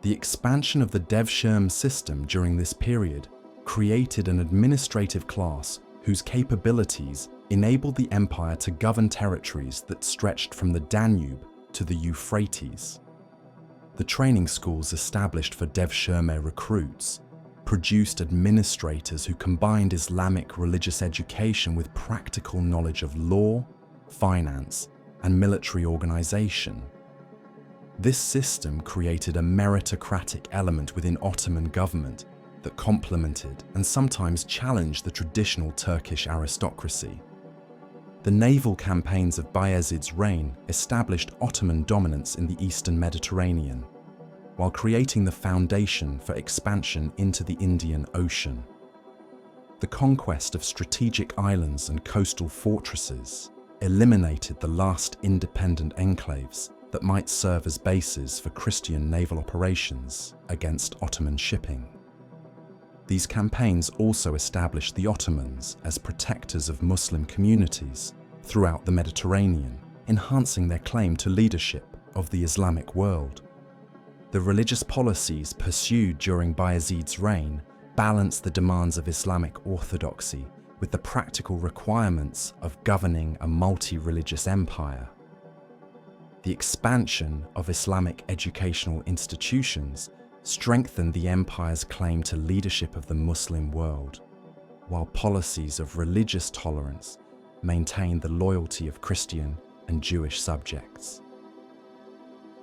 The expansion of the devshirme system during this period created an administrative class whose capabilities enabled the empire to govern territories that stretched from the Danube to the Euphrates. The training schools established for devshirme recruits produced administrators who combined Islamic religious education with practical knowledge of law, finance, and military organization. This system created a meritocratic element within Ottoman government that complemented and sometimes challenged the traditional Turkish aristocracy. The naval campaigns of Bayezid's reign established Ottoman dominance in the Eastern Mediterranean, while creating the foundation for expansion into the Indian Ocean. The conquest of strategic islands and coastal fortresses eliminated the last independent enclaves that might serve as bases for Christian naval operations against Ottoman shipping. These campaigns also established the Ottomans as protectors of Muslim communities throughout the Mediterranean, enhancing their claim to leadership of the Islamic world. The religious policies pursued during Bayezid's reign balanced the demands of Islamic orthodoxy with the practical requirements of governing a multi-religious empire. The expansion of Islamic educational institutions strengthened the empire's claim to leadership of the Muslim world, while policies of religious tolerance maintained the loyalty of Christian and Jewish subjects.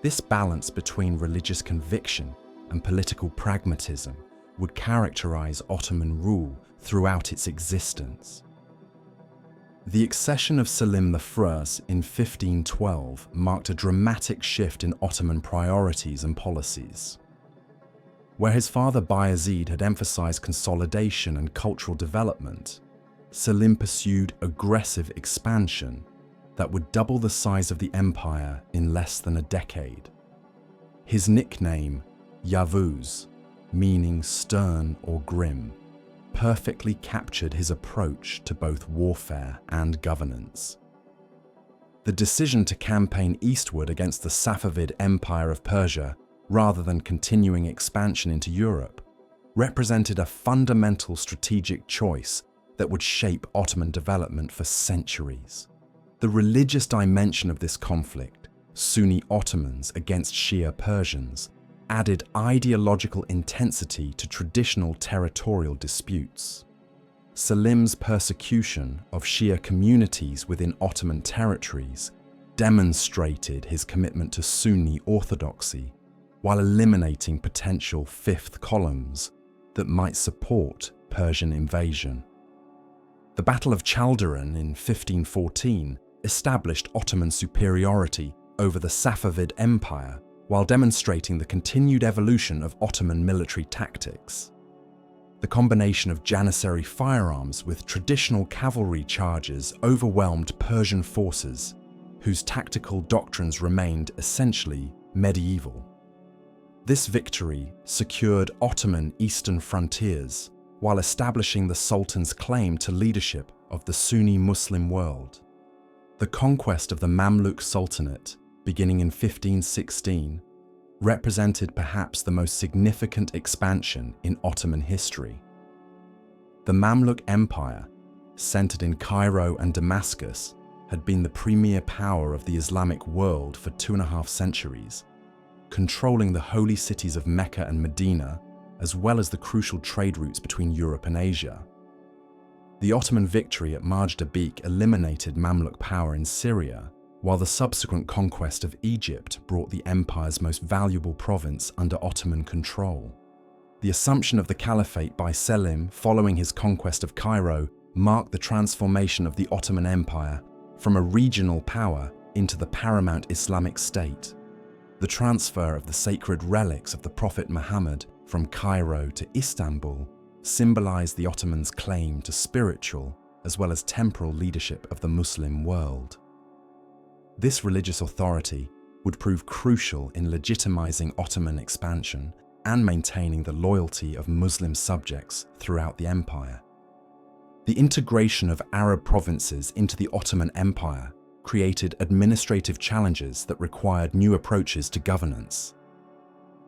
This balance between religious conviction and political pragmatism would characterize Ottoman rule throughout its existence. The accession of Selim I in 1512 marked a dramatic shift in Ottoman priorities and policies. Where his father Bayezid had emphasized consolidation and cultural development, Selim pursued aggressive expansion that would double the size of the empire in less than a decade. His nickname, Yavuz, meaning stern or grim, perfectly captured his approach to both warfare and governance. The decision to campaign eastward against the Safavid Empire of Persia rather than continuing expansion into Europe represented a fundamental strategic choice that would shape Ottoman development for centuries. The religious dimension of this conflict, Sunni Ottomans against Shia Persians, added ideological intensity to traditional territorial disputes. Selim's persecution of Shia communities within Ottoman territories demonstrated his commitment to Sunni orthodoxy while eliminating potential fifth columns that might support Persian invasion. The Battle of Chaldiran in 1514 established Ottoman superiority over the Safavid Empire while demonstrating the continued evolution of Ottoman military tactics. The combination of Janissary firearms with traditional cavalry charges overwhelmed Persian forces, whose tactical doctrines remained essentially medieval. This victory secured Ottoman eastern frontiers while establishing the Sultan's claim to leadership of the Sunni Muslim world. The conquest of the Mamluk Sultanate, beginning in 1516, represented perhaps the most significant expansion in Ottoman history. The Mamluk Empire, centered in Cairo and Damascus, had been the premier power of the Islamic world for 2.5 centuries, controlling the holy cities of Mecca and Medina, as well as the crucial trade routes between Europe and Asia. The Ottoman victory at Majd-Dabik eliminated Mamluk power in Syria, while the subsequent conquest of Egypt brought the empire's most valuable province under Ottoman control. The assumption of the caliphate by Selim following his conquest of Cairo marked the transformation of the Ottoman Empire from a regional power into the paramount Islamic state. The transfer of the sacred relics of the Prophet Muhammad from Cairo to Istanbul symbolized the Ottomans' claim to spiritual as well as temporal leadership of the Muslim world. This religious authority would prove crucial in legitimizing Ottoman expansion and maintaining the loyalty of Muslim subjects throughout the empire. The integration of Arab provinces into the Ottoman Empire created administrative challenges that required new approaches to governance.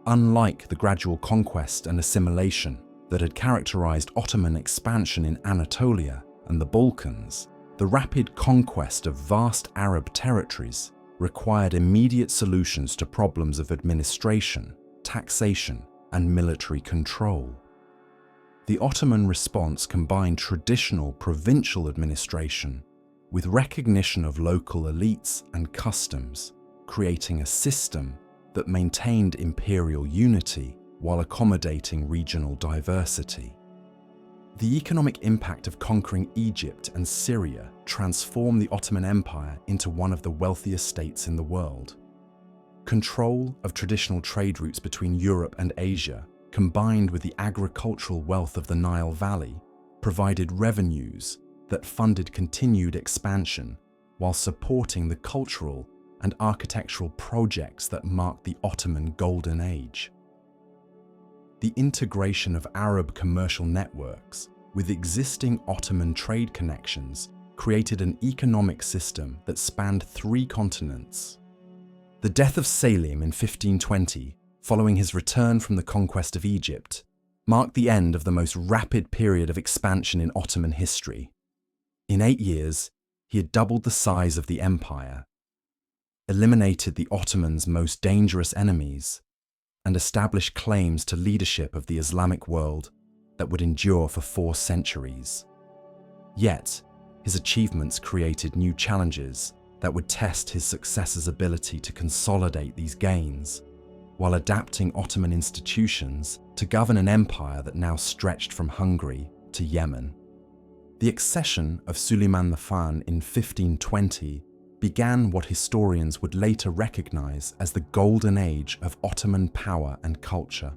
Unlike the gradual conquest and assimilation that had characterized Ottoman expansion in Anatolia and the Balkans, the rapid conquest of vast Arab territories required immediate solutions to problems of administration, taxation, and military control. The Ottoman response combined traditional provincial administration with recognition of local elites and customs, creating a system that maintained imperial unity while accommodating regional diversity. The economic impact of conquering Egypt and Syria transformed the Ottoman Empire into one of the wealthiest states in the world. Control of traditional trade routes between Europe and Asia, combined with the agricultural wealth of the Nile Valley, provided revenues that funded continued expansion while supporting the cultural and architectural projects that marked the Ottoman Golden Age. The integration of Arab commercial networks with existing Ottoman trade connections created an economic system that spanned 3 continents. The death of Selim in 1520, following his return from the conquest of Egypt, marked the end of the most rapid period of expansion in Ottoman history. In 8 years, he had doubled the size of the empire, eliminated the Ottomans' most dangerous enemies, and established claims to leadership of the Islamic world that would endure for 4 centuries. Yet, his achievements created new challenges that would test his successor's ability to consolidate these gains, while adapting Ottoman institutions to govern an empire that now stretched from Hungary to Yemen. The accession of Suleiman I in 1520 began what historians would later recognize as the golden age of Ottoman power and culture.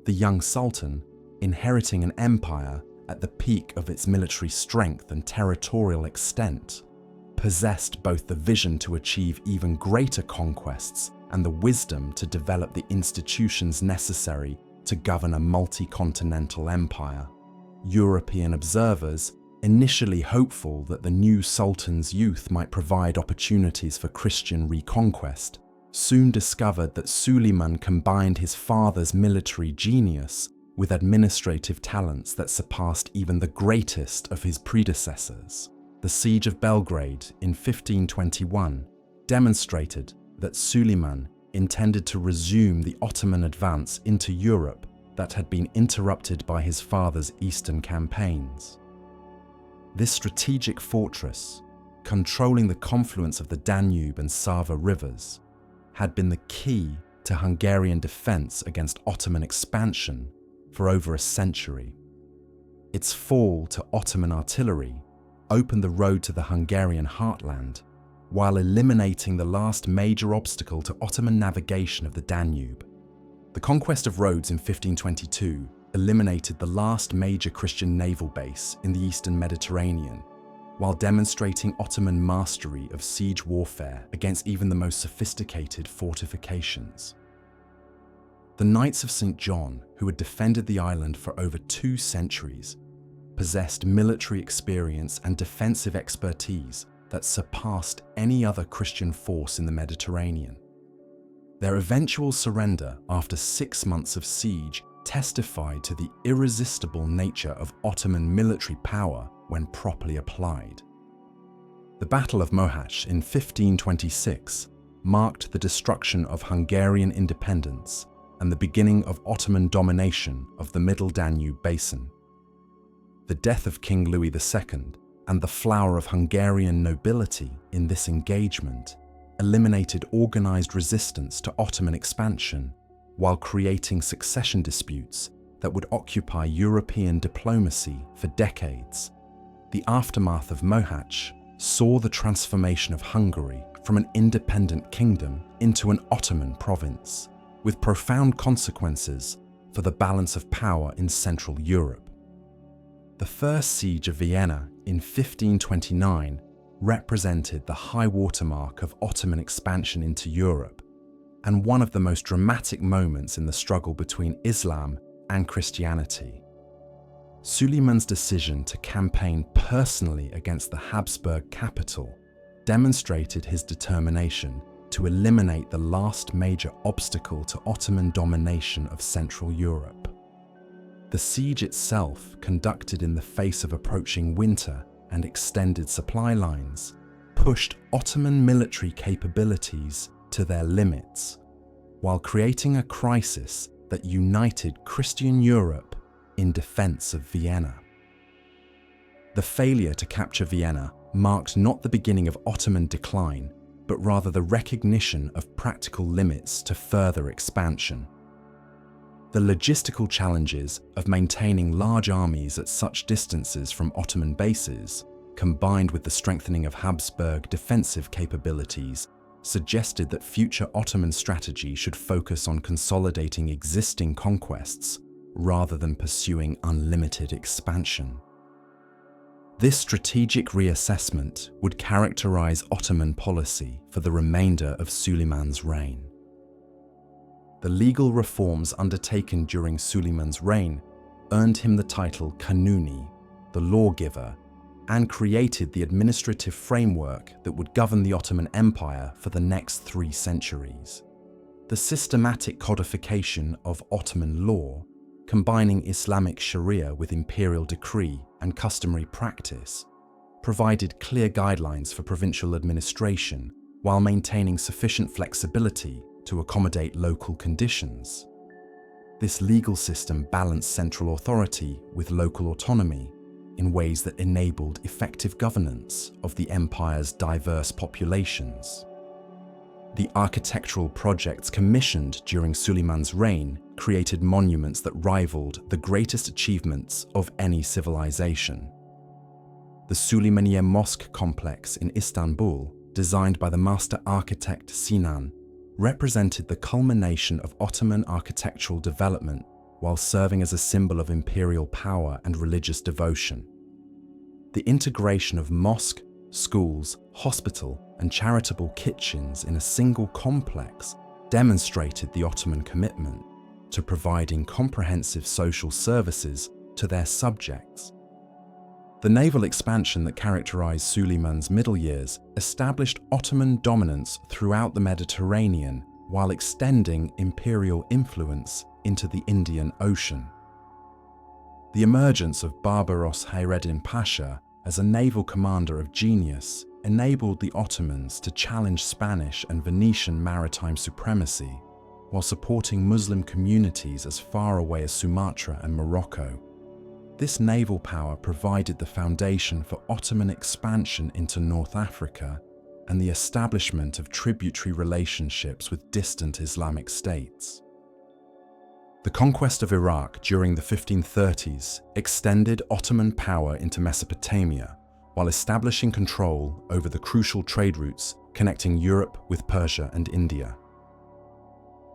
The young sultan, inheriting an empire at the peak of its military strength and territorial extent, possessed both the vision to achieve even greater conquests and the wisdom to develop the institutions necessary to govern a multi-continental empire. European observers, initially hopeful that the new sultan's youth might provide opportunities for Christian reconquest, soon discovered that Suleiman combined his father's military genius with administrative talents that surpassed even the greatest of his predecessors. The Siege of Belgrade in 1521 demonstrated that Suleiman intended to resume the Ottoman advance into Europe that had been interrupted by his father's eastern campaigns. This strategic fortress, controlling the confluence of the Danube and Sava rivers, had been the key to Hungarian defense against Ottoman expansion for over a century. Its fall to Ottoman artillery opened the road to the Hungarian heartland, while eliminating the last major obstacle to Ottoman navigation of the Danube. The conquest of Rhodes in 1522 eliminated the last major Christian naval base in the eastern Mediterranean, while demonstrating Ottoman mastery of siege warfare against even the most sophisticated fortifications. The Knights of St. John, who had defended the island for over 2 centuries, possessed military experience and defensive expertise that surpassed any other Christian force in the Mediterranean. Their eventual surrender after 6 months of siege testified to the irresistible nature of Ottoman military power when properly applied. The Battle of Mohacs in 1526 marked the destruction of Hungarian independence and the beginning of Ottoman domination of the Middle Danube basin. The death of King Louis II and the flower of Hungarian nobility in this engagement eliminated organized resistance to Ottoman expansion, while creating succession disputes that would occupy European diplomacy for decades. The aftermath of Mohacs saw the transformation of Hungary from an independent kingdom into an Ottoman province, with profound consequences for the balance of power in Central Europe. The First Siege of Vienna in 1529 represented the high watermark of Ottoman expansion into Europe, and one of the most dramatic moments in the struggle between Islam and Christianity. Suleiman's decision to campaign personally against the Habsburg capital demonstrated his determination to eliminate the last major obstacle to Ottoman domination of Central Europe. The siege itself, conducted in the face of approaching winter and extended supply lines, pushed Ottoman military capabilities to their limits, while creating a crisis that united Christian Europe in defense of Vienna. The failure to capture Vienna marked not the beginning of Ottoman decline, but rather the recognition of practical limits to further expansion. The logistical challenges of maintaining large armies at such distances from Ottoman bases, combined with the strengthening of Habsburg defensive capabilities, suggested that future Ottoman strategy should focus on consolidating existing conquests rather than pursuing unlimited expansion. This strategic reassessment would characterize Ottoman policy for the remainder of Suleiman's reign. The legal reforms undertaken during Suleiman's reign earned him the title Kanuni, the lawgiver, and created the administrative framework that would govern the Ottoman Empire for the next 3 centuries. The systematic codification of Ottoman law, combining Islamic Sharia with imperial decree and customary practice, provided clear guidelines for provincial administration while maintaining sufficient flexibility to accommodate local conditions. This legal system balanced central authority with local autonomy in ways that enabled effective governance of the empire's diverse populations. The architectural projects commissioned during Suleiman's reign created monuments that rivaled the greatest achievements of any civilization. The Süleymaniye Mosque complex in Istanbul, designed by the master architect Sinan, represented the culmination of Ottoman architectural development while serving as a symbol of imperial power and religious devotion. The integration of mosque, schools, hospital, and charitable kitchens in a single complex demonstrated the Ottoman commitment to providing comprehensive social services to their subjects. The naval expansion that characterized Suleiman's middle years established Ottoman dominance throughout the Mediterranean while extending imperial influence into the Indian Ocean. The emergence of Barbaros Hayreddin Pasha as a naval commander of genius enabled the Ottomans to challenge Spanish and Venetian maritime supremacy while supporting Muslim communities as far away as Sumatra and Morocco. This naval power provided the foundation for Ottoman expansion into North Africa and the establishment of tributary relationships with distant Islamic states. The conquest of Iraq during the 1530s extended Ottoman power into Mesopotamia while establishing control over the crucial trade routes connecting Europe with Persia and India.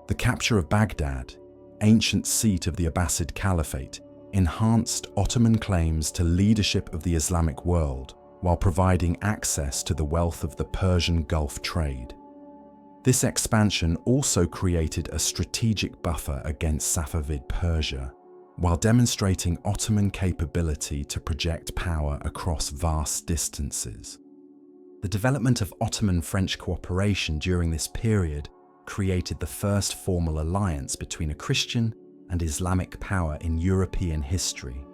The capture of Baghdad, ancient seat of the Abbasid Caliphate, enhanced Ottoman claims to leadership of the Islamic world while providing access to the wealth of the Persian Gulf trade. This expansion also created a strategic buffer against Safavid Persia, while demonstrating Ottoman capability to project power across vast distances. The development of Ottoman-French cooperation during this period created the first formal alliance between a Christian and Islamic power in European history.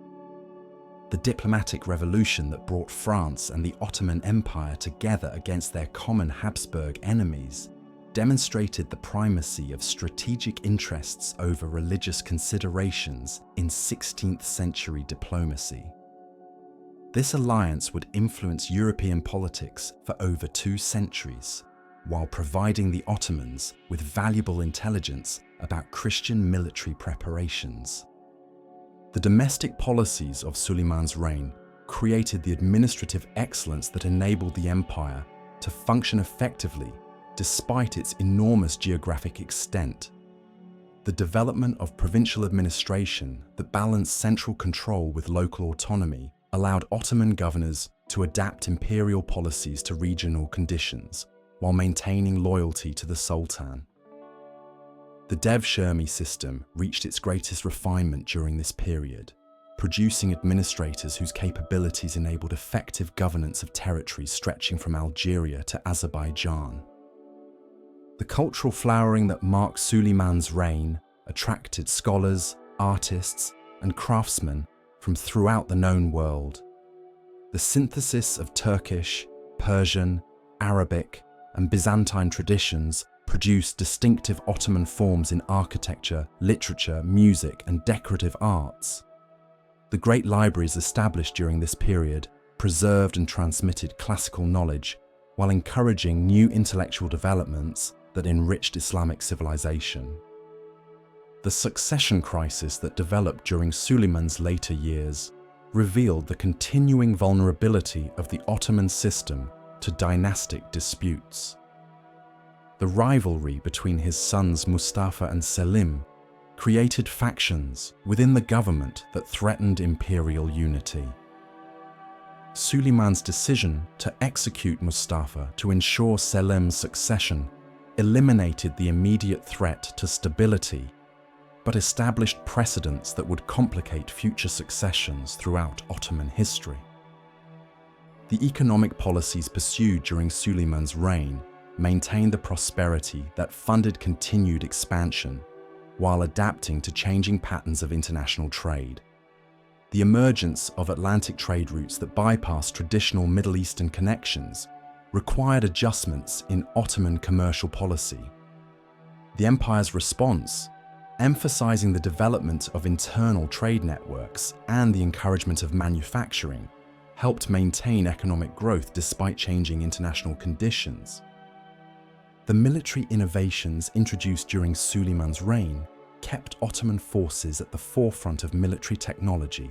The diplomatic revolution that brought France and the Ottoman Empire together against their common Habsburg enemies demonstrated the primacy of strategic interests over religious considerations in 16th century diplomacy. This alliance would influence European politics for over 2 centuries, while providing the Ottomans with valuable intelligence about Christian military preparations. The domestic policies of Suleiman's reign created the administrative excellence that enabled the empire to function effectively despite its enormous geographic extent. The development of provincial administration that balanced central control with local autonomy allowed Ottoman governors to adapt imperial policies to regional conditions while maintaining loyalty to the Sultan. The Devshirme system reached its greatest refinement during this period, producing administrators whose capabilities enabled effective governance of territories stretching from Algeria to Azerbaijan. The cultural flowering that marked Suleiman's reign attracted scholars, artists, and craftsmen from throughout the known world. The synthesis of Turkish, Persian, Arabic, and Byzantine traditions produced distinctive Ottoman forms in architecture, literature, music, and decorative arts. The great libraries established during this period preserved and transmitted classical knowledge while encouraging new intellectual developments that enriched Islamic civilization. The succession crisis that developed during Suleiman's later years revealed the continuing vulnerability of the Ottoman system to dynastic disputes. The rivalry between his sons Mustafa and Selim created factions within the government that threatened imperial unity. Suleiman's decision to execute Mustafa to ensure Selim's succession eliminated the immediate threat to stability, but established precedents that would complicate future successions throughout Ottoman history. The economic policies pursued during Suleiman's reign maintained the prosperity that funded continued expansion while adapting to changing patterns of international trade. The emergence of Atlantic trade routes that bypassed traditional Middle Eastern connections required adjustments in Ottoman commercial policy. The empire's response, emphasizing the development of internal trade networks and the encouragement of manufacturing, helped maintain economic growth despite changing international conditions. The military innovations introduced during Suleiman's reign kept Ottoman forces at the forefront of military technology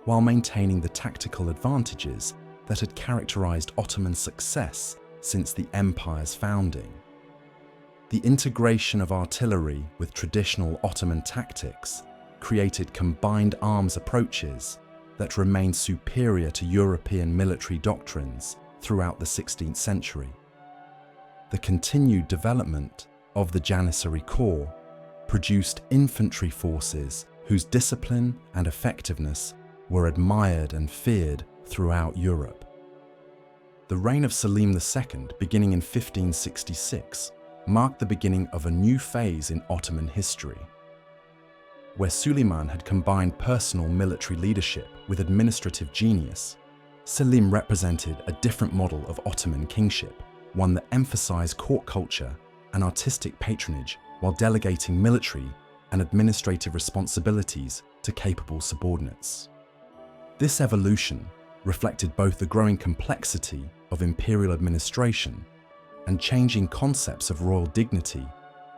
while maintaining the tactical advantages that had characterized Ottoman success since the empire's founding. The integration of artillery with traditional Ottoman tactics created combined arms approaches that remained superior to European military doctrines throughout the 16th century. The continued development of the Janissary Corps produced infantry forces whose discipline and effectiveness were admired and feared throughout Europe. The reign of Selim II, beginning in 1566, marked the beginning of a new phase in Ottoman history. Where Suleiman had combined personal military leadership with administrative genius, Selim represented a different model of Ottoman kingship, one that emphasized court culture and artistic patronage while delegating military and administrative responsibilities to capable subordinates. This evolution reflected both the growing complexity of imperial administration and changing concepts of royal dignity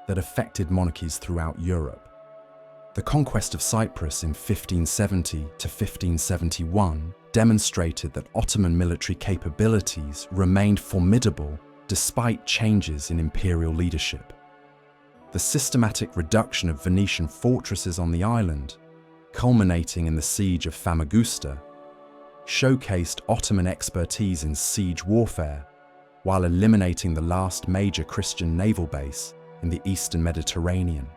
that affected monarchies throughout Europe. The conquest of Cyprus in 1570 to 1571 demonstrated that Ottoman military capabilities remained formidable despite changes in imperial leadership. The systematic reduction of Venetian fortresses on the island, culminating in the siege of Famagusta, showcased Ottoman expertise in siege warfare while eliminating the last major Christian naval base in the eastern Mediterranean.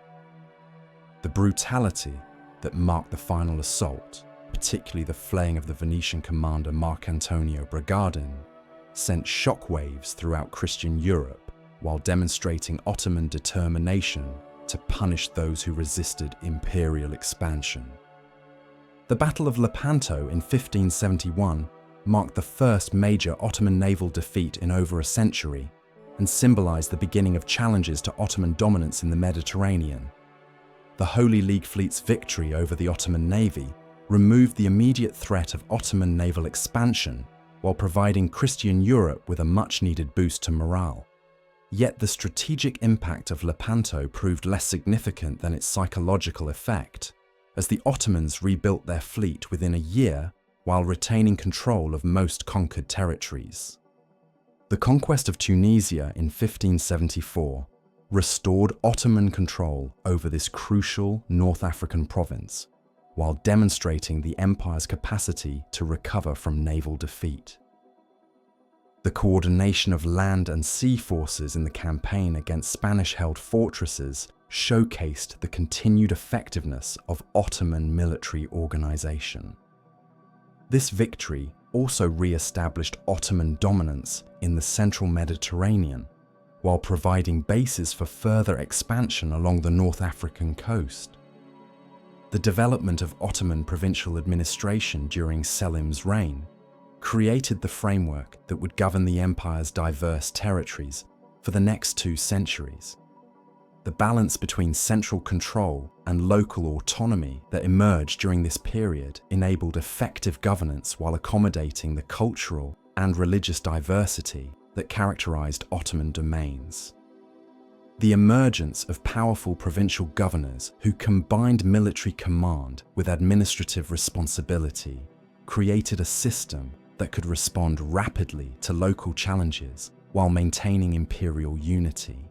The brutality that marked the final assault, particularly the flaying of the Venetian commander Marcantonio Bragadin, sent shockwaves throughout Christian Europe while demonstrating Ottoman determination to punish those who resisted imperial expansion. The Battle of Lepanto in 1571 marked the first major Ottoman naval defeat in over a century and symbolized the beginning of challenges to Ottoman dominance in the Mediterranean. The Holy League fleet's victory over the Ottoman navy removed the immediate threat of Ottoman naval expansion while providing Christian Europe with a much-needed boost to morale. Yet the strategic impact of Lepanto proved less significant than its psychological effect, as the Ottomans rebuilt their fleet within a year while retaining control of most conquered territories. The conquest of Tunisia in 1574 restored Ottoman control over this crucial North African province, while demonstrating the empire's capacity to recover from naval defeat. The coordination of land and sea forces in the campaign against Spanish-held fortresses showcased the continued effectiveness of Ottoman military organization. This victory also re-established Ottoman dominance in the central Mediterranean, while providing bases for further expansion along the North African coast. The development of Ottoman provincial administration during Selim's reign created the framework that would govern the empire's diverse territories for the next 2 centuries. The balance between central control and local autonomy that emerged during this period enabled effective governance while accommodating the cultural and religious diversity that characterized Ottoman domains. The emergence of powerful provincial governors who combined military command with administrative responsibility created a system that could respond rapidly to local challenges while maintaining imperial unity.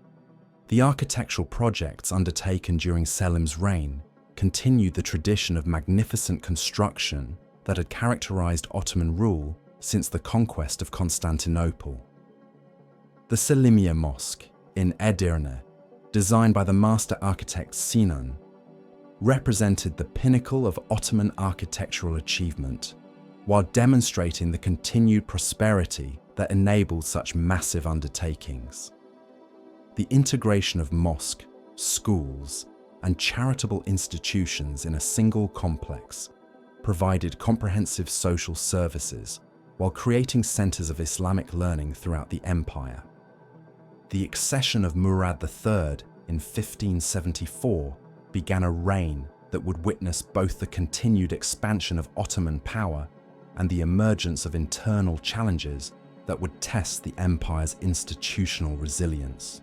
The architectural projects undertaken during Selim's reign continued the tradition of magnificent construction that had characterized Ottoman rule since the conquest of Constantinople. The Selimiye Mosque in Edirne, designed by the master architect Sinan, represented the pinnacle of Ottoman architectural achievement, while demonstrating the continued prosperity that enabled such massive undertakings. The integration of mosque, schools, and charitable institutions in a single complex provided comprehensive social services while creating centers of Islamic learning throughout the empire. The accession of Murad III in 1574 began a reign that would witness both the continued expansion of Ottoman power and the emergence of internal challenges that would test the empire's institutional resilience.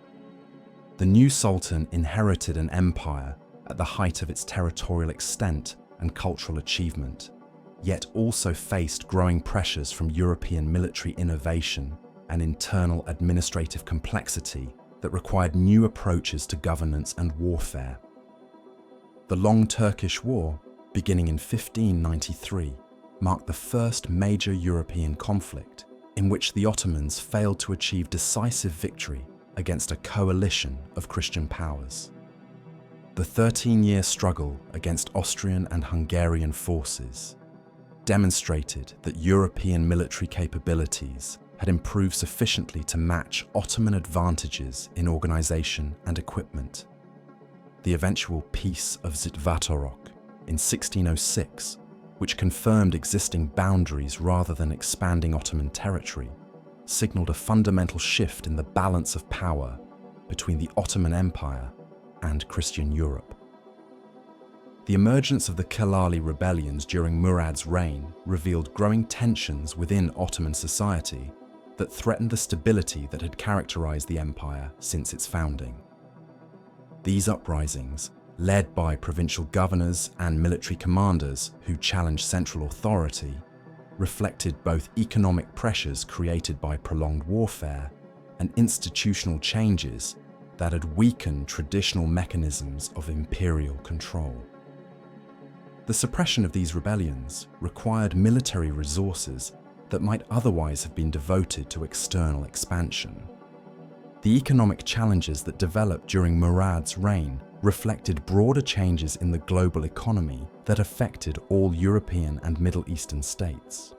The new sultan inherited an empire at the height of its territorial extent and cultural achievement, yet also faced growing pressures from European military innovation and internal administrative complexity that required new approaches to governance and warfare. The Long Turkish War, beginning in 1593, marked the first major European conflict in which the Ottomans failed to achieve decisive victory against a coalition of Christian powers. The 13-year struggle against Austrian and Hungarian forces demonstrated that European military capabilities had improved sufficiently to match Ottoman advantages in organization and equipment. The eventual Peace of Zitvatorok in 1606, which confirmed existing boundaries rather than expanding Ottoman territory, signaled a fundamental shift in the balance of power between the Ottoman Empire and Christian Europe. The emergence of the Kelali rebellions during Murad's reign revealed growing tensions within Ottoman society that threatened the stability that had characterized the empire since its founding. These uprisings, led by provincial governors and military commanders who challenged central authority, reflected both economic pressures created by prolonged warfare and institutional changes that had weakened traditional mechanisms of imperial control. The suppression of these rebellions required military resources that might otherwise have been devoted to external expansion. The economic challenges that developed during Murad's reign reflected broader changes in the global economy that affected all European and Middle Eastern states.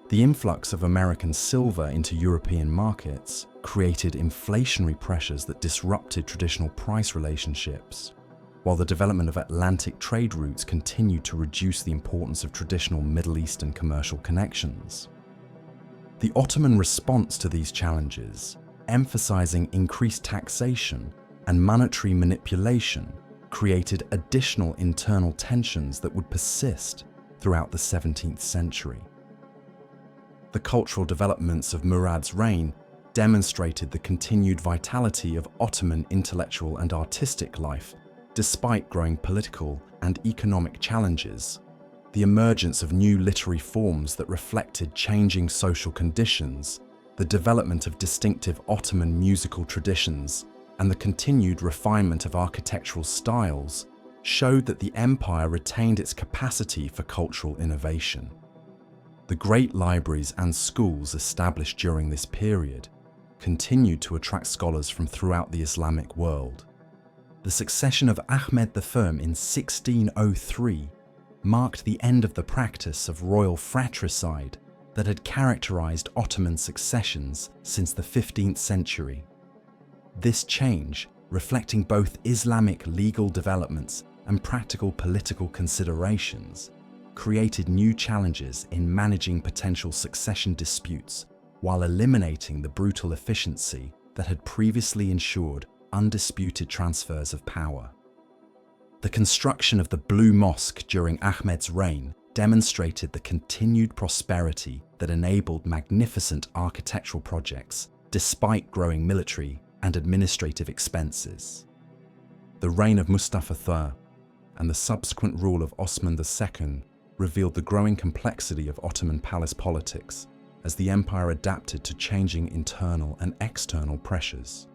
The influx of American silver into European markets created inflationary pressures that disrupted traditional price relationships, while the development of Atlantic trade routes continued to reduce the importance of traditional Middle Eastern commercial connections. The Ottoman response to these challenges, emphasizing increased taxation and monetary manipulation, created additional internal tensions that would persist throughout the 17th century. The cultural developments of Murad's reign demonstrated the continued vitality of Ottoman intellectual and artistic life despite growing political and economic challenges. The emergence of new literary forms that reflected changing social conditions, the development of distinctive Ottoman musical traditions, and the continued refinement of architectural styles showed that the empire retained its capacity for cultural innovation. The great libraries and schools established during this period continued to attract scholars from throughout the Islamic world. The succession of Ahmed I in 1603 marked the end of the practice of royal fratricide that had characterized Ottoman successions since the 15th century. This change, reflecting both Islamic legal developments and practical political considerations, created new challenges in managing potential succession disputes while eliminating the brutal efficiency that had previously ensured undisputed transfers of power. The construction of the Blue Mosque during Ahmed's reign demonstrated the continued prosperity that enabled magnificent architectural projects despite growing military and administrative expenses. The reign of Mustafa III and the subsequent rule of Osman II revealed the growing complexity of Ottoman palace politics as the empire adapted to changing internal and external pressures.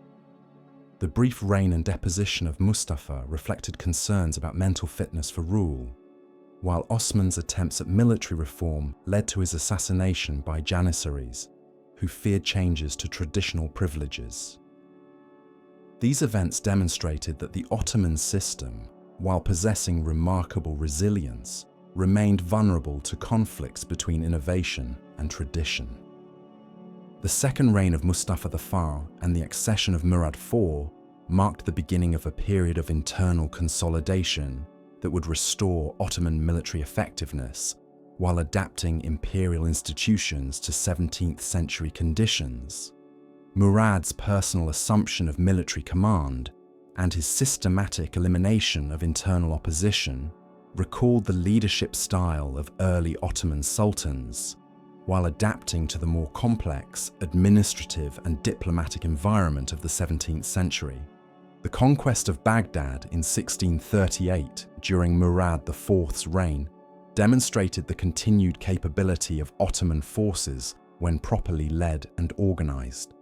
The brief reign and deposition of Mustafa reflected concerns about mental fitness for rule. while Osman's attempts at military reform led to his assassination by Janissaries, who feared changes to traditional privileges. These events demonstrated that the Ottoman system, while possessing remarkable resilience, remained vulnerable to conflicts between innovation and tradition. The second reign of Mustafa I and the accession of Murad IV marked the beginning of a period of internal consolidation that would restore Ottoman military effectiveness while adapting imperial institutions to 17th century conditions. Murad's personal assumption of military command and his systematic elimination of internal opposition recalled the leadership style of early Ottoman sultans, while adapting to the more complex administrative and diplomatic environment of the 17th century. The conquest of Baghdad in 1638 during Murad IV's reign demonstrated the continued capability of Ottoman forces when properly led and organized.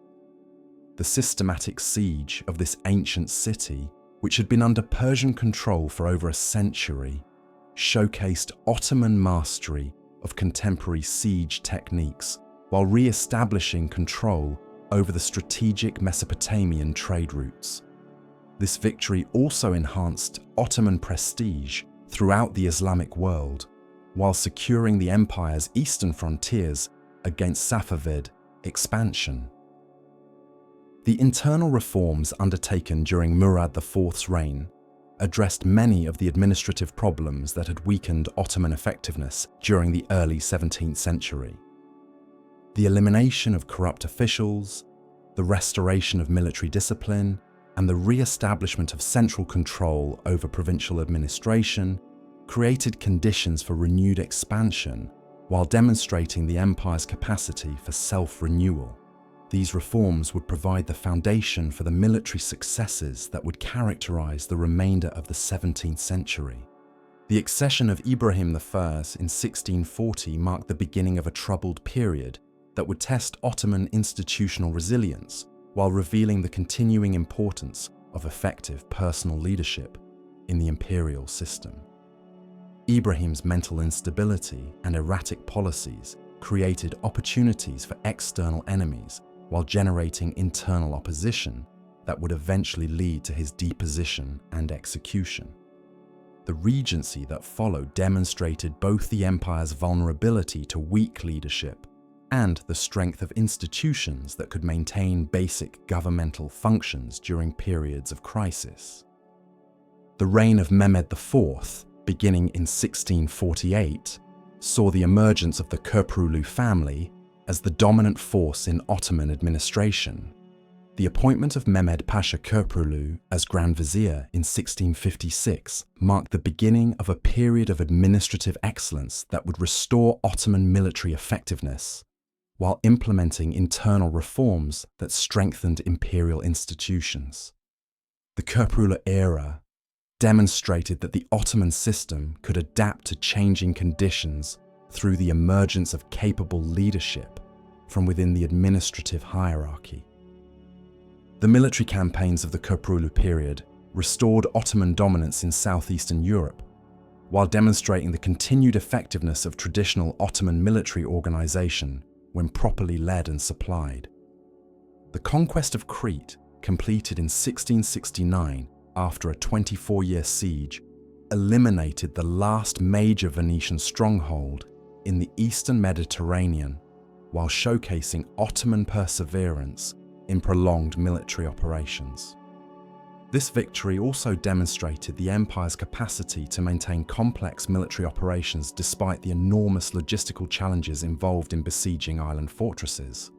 The systematic siege of this ancient city, which had been under Persian control for over a century, showcased Ottoman mastery of contemporary siege techniques while re-establishing control over the strategic Mesopotamian trade routes. This victory also enhanced Ottoman prestige throughout the Islamic world, while securing the empire's eastern frontiers against Safavid expansion. The internal reforms undertaken during Murad IV's reign addressed many of the administrative problems that had weakened Ottoman effectiveness during the early 17th century. The elimination of corrupt officials, the restoration of military discipline, and the re-establishment of central control over provincial administration created conditions for renewed expansion while demonstrating the empire's capacity for self-renewal. These reforms would provide the foundation for the military successes that would characterize the remainder of the 17th century. The accession of Ibrahim I in 1640 marked the beginning of a troubled period that would test Ottoman institutional resilience while revealing the continuing importance of effective personal leadership in the imperial system. Ibrahim's mental instability and erratic policies created opportunities for external enemies while generating internal opposition that would eventually lead to his deposition and execution. The regency that followed demonstrated both the empire's vulnerability to weak leadership and the strength of institutions that could maintain basic governmental functions during periods of crisis. The reign of Mehmed IV, beginning in 1648, saw the emergence of the Köprülü family as the dominant force in Ottoman administration. The appointment of Mehmed Pasha Köprülü as Grand Vizier in 1656 marked the beginning of a period of administrative excellence that would restore Ottoman military effectiveness, while implementing internal reforms that strengthened imperial institutions. The Köprülü era demonstrated that the Ottoman system could adapt to changing conditions through the emergence of capable leadership from within the administrative hierarchy. The military campaigns of the Köprülü period restored Ottoman dominance in southeastern Europe, while demonstrating the continued effectiveness of traditional Ottoman military organization when properly led and supplied. The conquest of Crete, completed in 1669 after a 24-year siege, eliminated the last major Venetian stronghold in the eastern Mediterranean, while showcasing Ottoman perseverance in prolonged military operations. This victory also demonstrated the empire's capacity to maintain complex military operations despite the enormous logistical challenges involved in besieging island fortresses.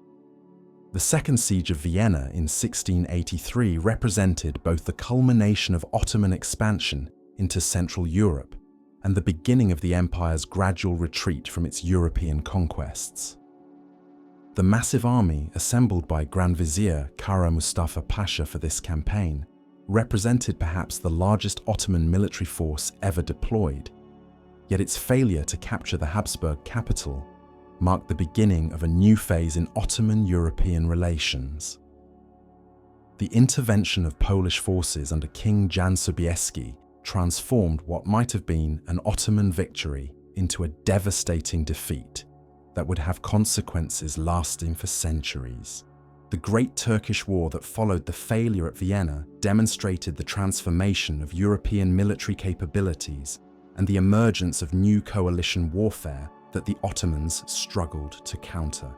The Second Siege of Vienna in 1683 represented both the culmination of Ottoman expansion into Central Europe and the beginning of the empire's gradual retreat from its European conquests. The massive army assembled by Grand Vizier Kara Mustafa Pasha for this campaign represented perhaps the largest Ottoman military force ever deployed, yet its failure to capture the Habsburg capital marked the beginning of a new phase in Ottoman-European relations. The intervention of Polish forces under King Jan Sobieski transformed what might have been an Ottoman victory into a devastating defeat that would have consequences lasting for centuries. The Great Turkish War that followed the failure at Vienna demonstrated the transformation of European military capabilities and the emergence of new coalition warfare that the Ottomans struggled to counter.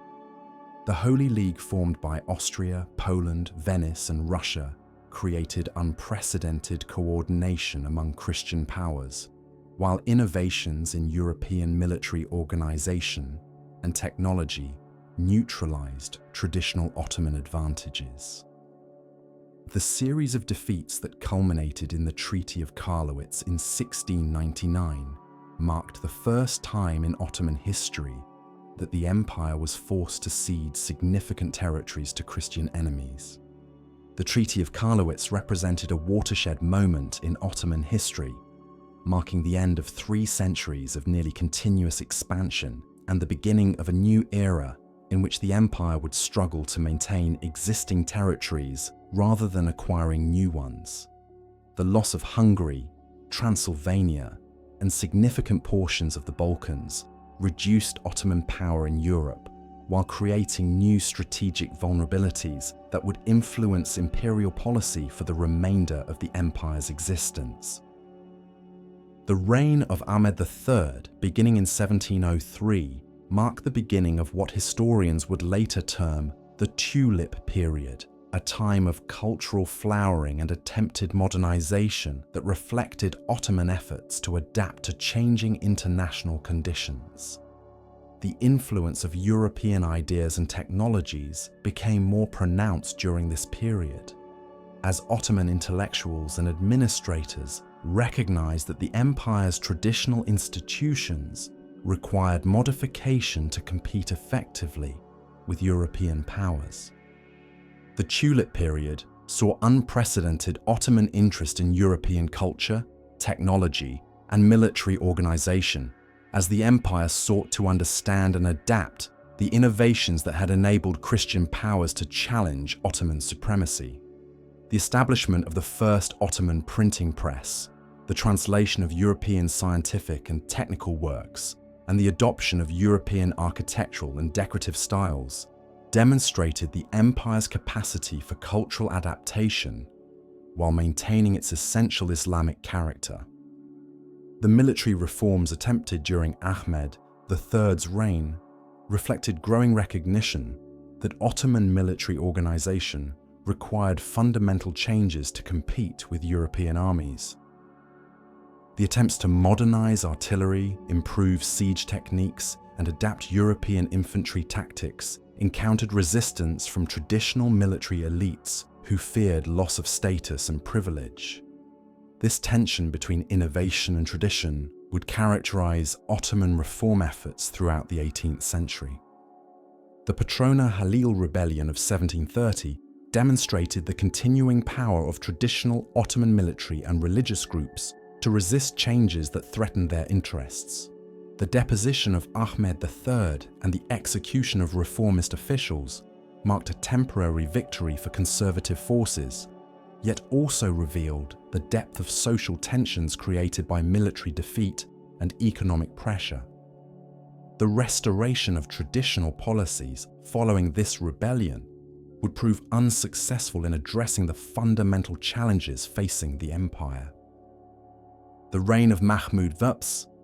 The Holy League formed by Austria, Poland, Venice, and Russia created unprecedented coordination among Christian powers, while innovations in European military organization and technology neutralized traditional Ottoman advantages. The series of defeats that culminated in the Treaty of Karlowitz in 1699 marked the first time in Ottoman history that the empire was forced to cede significant territories to Christian enemies. The Treaty of Karlowitz represented a watershed moment in Ottoman history, marking the end of 3 centuries of nearly continuous expansion and the beginning of a new era in which the empire would struggle to maintain existing territories rather than acquiring new ones. The loss of Hungary, Transylvania, and significant portions of the Balkans reduced Ottoman power in Europe, while creating new strategic vulnerabilities that would influence imperial policy for the remainder of the empire's existence. The reign of Ahmed III, beginning in 1703, marked the beginning of what historians would later term the Tulip period, a time of cultural flowering and attempted modernization that reflected Ottoman efforts to adapt to changing international conditions. The influence of European ideas and technologies became more pronounced during this period, as Ottoman intellectuals and administrators recognized that the empire's traditional institutions required modification to compete effectively with European powers. The Tulip period saw unprecedented Ottoman interest in European culture, technology, and military organization as the empire sought to understand and adapt the innovations that had enabled Christian powers to challenge Ottoman supremacy. The establishment of the first Ottoman printing press, the translation of European scientific and technical works, and the adoption of European architectural and decorative styles demonstrated the empire's capacity for cultural adaptation while maintaining its essential Islamic character. The military reforms attempted during Ahmed III's reign reflected growing recognition that Ottoman military organization required fundamental changes to compete with European armies. The attempts to modernize artillery, improve siege techniques, and adapt European infantry tactics encountered resistance from traditional military elites who feared loss of status and privilege. This tension between innovation and tradition would characterize Ottoman reform efforts throughout the 18th century. The Patrona Halil Rebellion of 1730 demonstrated the continuing power of traditional Ottoman military and religious groups to resist changes that threatened their interests. The deposition of Ahmed III and the execution of reformist officials marked a temporary victory for conservative forces, yet also revealed the depth of social tensions created by military defeat and economic pressure. The restoration of traditional policies following this rebellion would prove unsuccessful in addressing the fundamental challenges facing the empire. The reign of Mahmud I,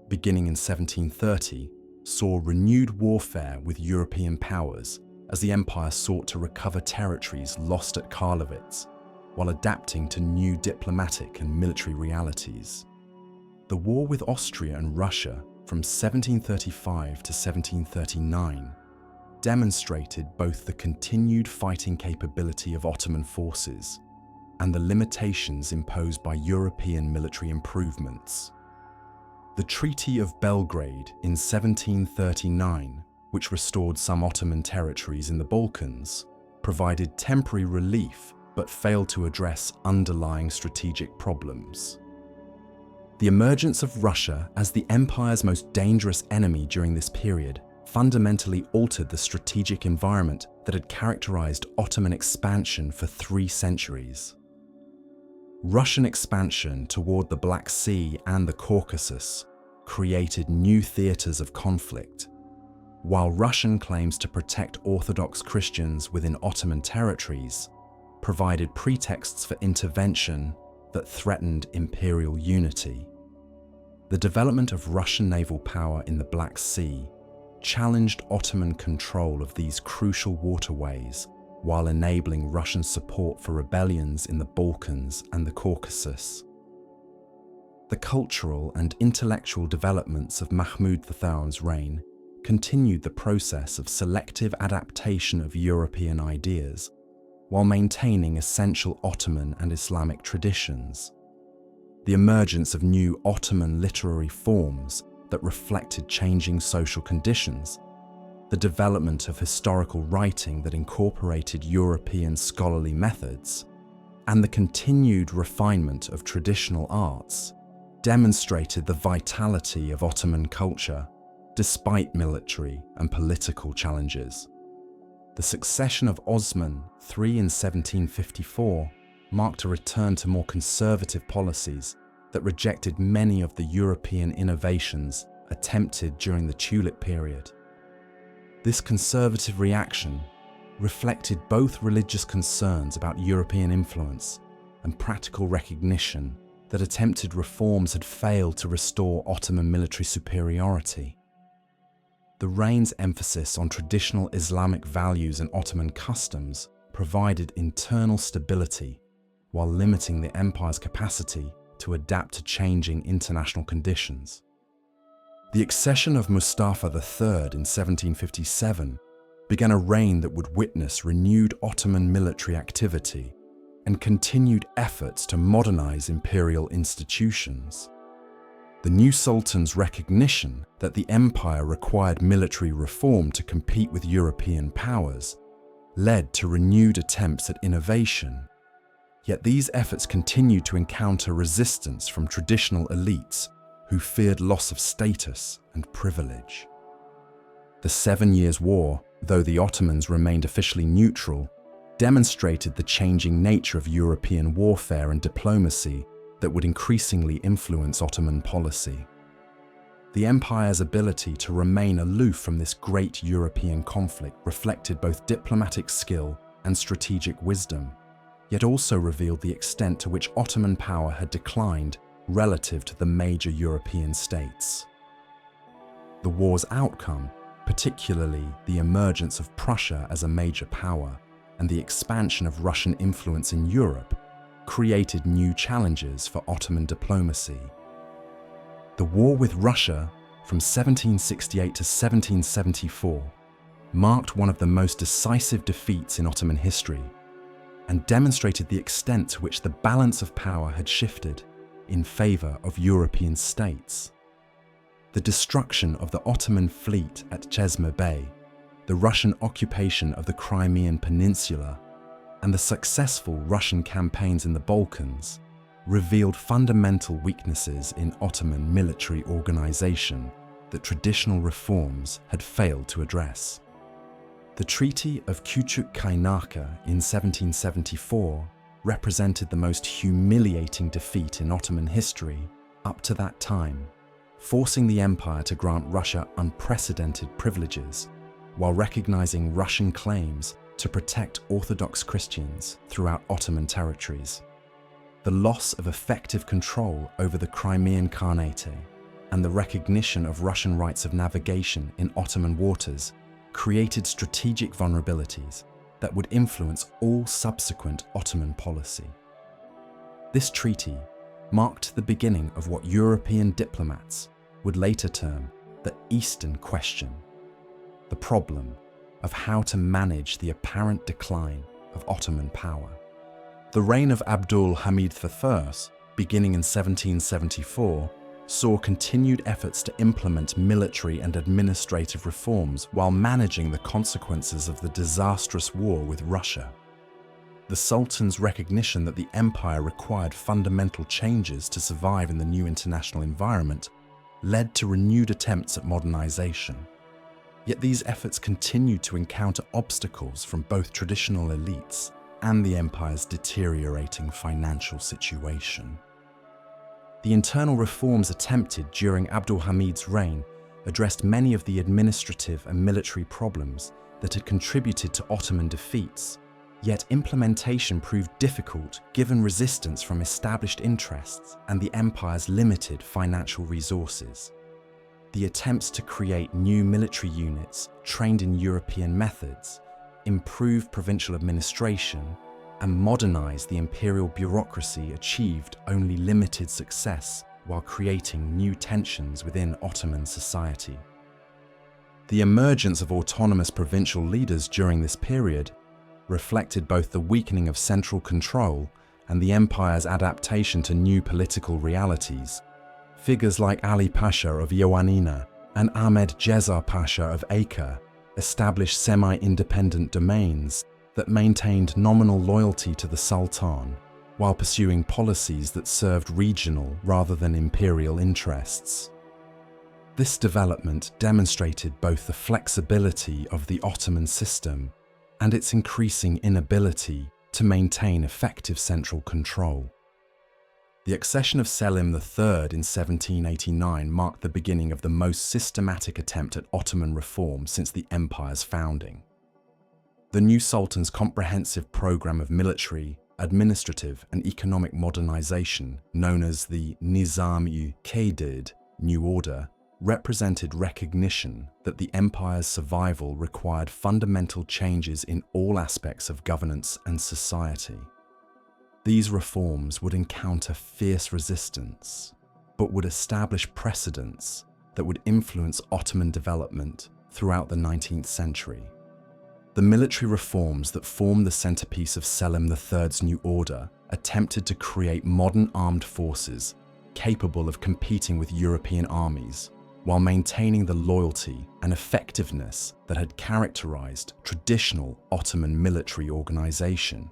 beginning in 1730, saw renewed warfare with European powers as the empire sought to recover territories lost at Karlowitz, while adapting to new diplomatic and military realities. The war with Austria and Russia from 1735 to 1739 demonstrated both the continued fighting capability of Ottoman forces and the limitations imposed by European military improvements. The Treaty of Belgrade in 1739, which restored some Ottoman territories in the Balkans, provided temporary relief but failed to address underlying strategic problems. The emergence of Russia as the empire's most dangerous enemy during this period fundamentally altered the strategic environment that had characterized Ottoman expansion for 3 centuries. Russian expansion toward the Black Sea and the Caucasus created new theaters of conflict, while Russian claims to protect Orthodox Christians within Ottoman territories provided pretexts for intervention that threatened imperial unity. The development of Russian naval power in the Black Sea challenged Ottoman control of these crucial waterways while enabling Russian support for rebellions in the Balkans and the Caucasus. The cultural and intellectual developments of Mehmed II's reign continued the process of selective adaptation of European ideas while maintaining essential Ottoman and Islamic traditions. The emergence of new Ottoman literary forms that reflected changing social conditions, the development of historical writing that incorporated European scholarly methods, and the continued refinement of traditional arts demonstrated the vitality of Ottoman culture despite military and political challenges. The succession of Osman III in 1754 marked a return to more conservative policies that rejected many of the European innovations attempted during the Tulip period. This conservative reaction reflected both religious concerns about European influence and practical recognition that attempted reforms had failed to restore Ottoman military superiority. The reign's emphasis on traditional Islamic values and Ottoman customs provided internal stability while limiting the empire's capacity to adapt to changing international conditions. The accession of Mustafa III in 1757 began a reign that would witness renewed Ottoman military activity and continued efforts to modernize imperial institutions. The new sultan's recognition that the empire required military reform to compete with European powers led to renewed attempts at innovation. Yet these efforts continued to encounter resistance from traditional elites who feared loss of status and privilege. The 7 Years' War, though the Ottomans remained officially neutral, demonstrated the changing nature of European warfare and diplomacy that would increasingly influence Ottoman policy. The empire's ability to remain aloof from this great European conflict reflected both diplomatic skill and strategic wisdom, yet also revealed the extent to which Ottoman power had declined relative to the major European states. The war's outcome, particularly the emergence of Prussia as a major power and the expansion of Russian influence in Europe, created new challenges for Ottoman diplomacy. The war with Russia from 1768 to 1774 marked one of the most decisive defeats in Ottoman history and demonstrated the extent to which the balance of power had shifted in favor of European states. The destruction of the Ottoman fleet at Chesma Bay, the Russian occupation of the Crimean Peninsula, and the successful Russian campaigns in the Balkans revealed fundamental weaknesses in Ottoman military organization that traditional reforms had failed to address. The Treaty of Küçük-Kaynarca in 1774 represented the most humiliating defeat in Ottoman history up to that time, forcing the empire to grant Russia unprecedented privileges while recognizing Russian claims to protect Orthodox Christians throughout Ottoman territories. The loss of effective control over the Crimean Khanate and the recognition of Russian rights of navigation in Ottoman waters created strategic vulnerabilities that would influence all subsequent Ottoman policy. This treaty marked the beginning of what European diplomats would later term the Eastern Question, the problem of how to manage the apparent decline of Ottoman power. The reign of Abdul Hamid I, beginning in 1774, saw continued efforts to implement military and administrative reforms while managing the consequences of the disastrous war with Russia. The Sultan's recognition that the empire required fundamental changes to survive in the new international environment led to renewed attempts at modernization. Yet these efforts continued to encounter obstacles from both traditional elites and the empire's deteriorating financial situation. The internal reforms attempted during Abdulhamid's reign addressed many of the administrative and military problems that had contributed to Ottoman defeats, yet implementation proved difficult given resistance from established interests and the empire's limited financial resources. The attempts to create new military units trained in European methods, improve provincial administration, and modernize the imperial bureaucracy achieved only limited success while creating new tensions within Ottoman society. The emergence of autonomous provincial leaders during this period reflected both the weakening of central control and the empire's adaptation to new political realities. Figures like Ali Pasha of Ioannina and Ahmed Cezar Pasha of Acre established semi-independent domains that maintained nominal loyalty to the Sultan, while pursuing policies that served regional rather than imperial interests. This development demonstrated both the flexibility of the Ottoman system and its increasing inability to maintain effective central control. The accession of Selim III in 1789 marked the beginning of the most systematic attempt at Ottoman reform since the empire's founding. The new sultan's comprehensive program of military, administrative, and economic modernization, known as the Nizam-i Jadid, New Order, represented recognition that the empire's survival required fundamental changes in all aspects of governance and society. These reforms would encounter fierce resistance, but would establish precedents that would influence Ottoman development throughout the 19th century. The military reforms that formed the centerpiece of Selim III's new order attempted to create modern armed forces capable of competing with European armies, while maintaining the loyalty and effectiveness that had characterized traditional Ottoman military organization.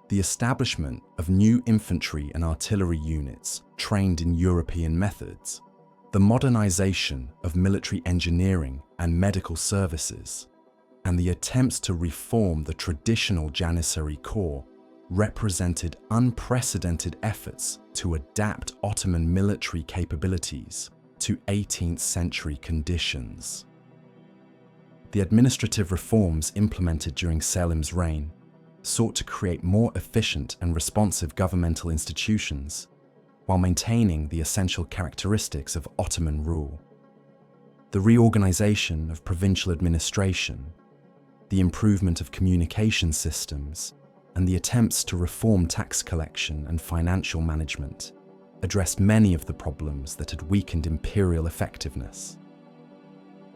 The establishment of new infantry and artillery units trained in European methods, the modernization of military engineering and medical services, and the attempts to reform the traditional Janissary Corps represented unprecedented efforts to adapt Ottoman military capabilities to 18th century conditions. The administrative reforms implemented during Selim's reign sought to create more efficient and responsive governmental institutions while maintaining the essential characteristics of Ottoman rule. The reorganization of provincial administration, the improvement of communication systems, and the attempts to reform tax collection and financial management addressed many of the problems that had weakened imperial effectiveness.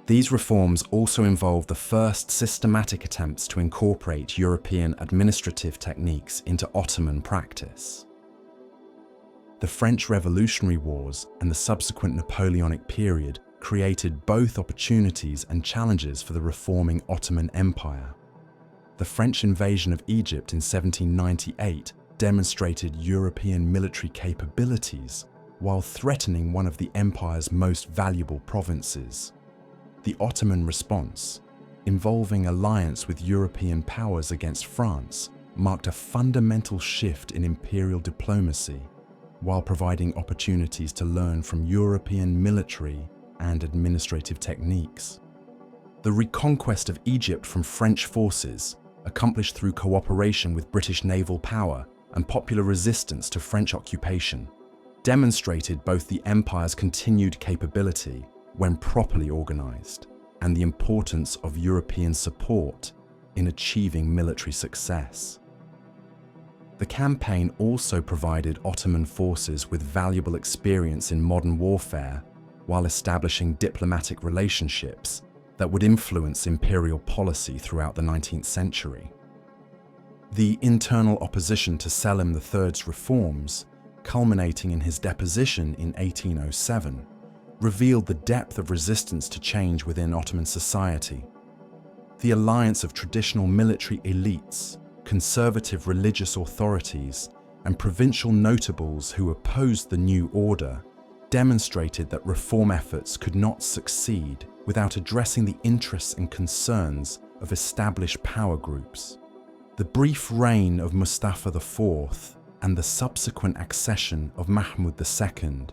These reforms also involved the first systematic attempts to incorporate European administrative techniques into Ottoman practice. The French Revolutionary Wars and the subsequent Napoleonic period created both opportunities and challenges for the reforming Ottoman Empire. The French invasion of Egypt in 1798 demonstrated European military capabilities while threatening one of the empire's most valuable provinces. The Ottoman response, involving alliance with European powers against France, marked a fundamental shift in imperial diplomacy, while providing opportunities to learn from European military and administrative techniques. The reconquest of Egypt from French forces, accomplished through cooperation with British naval power and popular resistance to French occupation, demonstrated both the empire's continued capability when properly organized, and the importance of European support in achieving military success. The campaign also provided Ottoman forces with valuable experience in modern warfare while establishing diplomatic relationships that would influence imperial policy throughout the 19th century. The internal opposition to Selim III's reforms, culminating in his deposition in 1807, revealed the depth of resistance to change within Ottoman society. The alliance of traditional military elites, conservative religious authorities, and provincial notables who opposed the new order demonstrated that reform efforts could not succeed without addressing the interests and concerns of established power groups. The brief reign of Mustafa IV and the subsequent accession of Mehmed II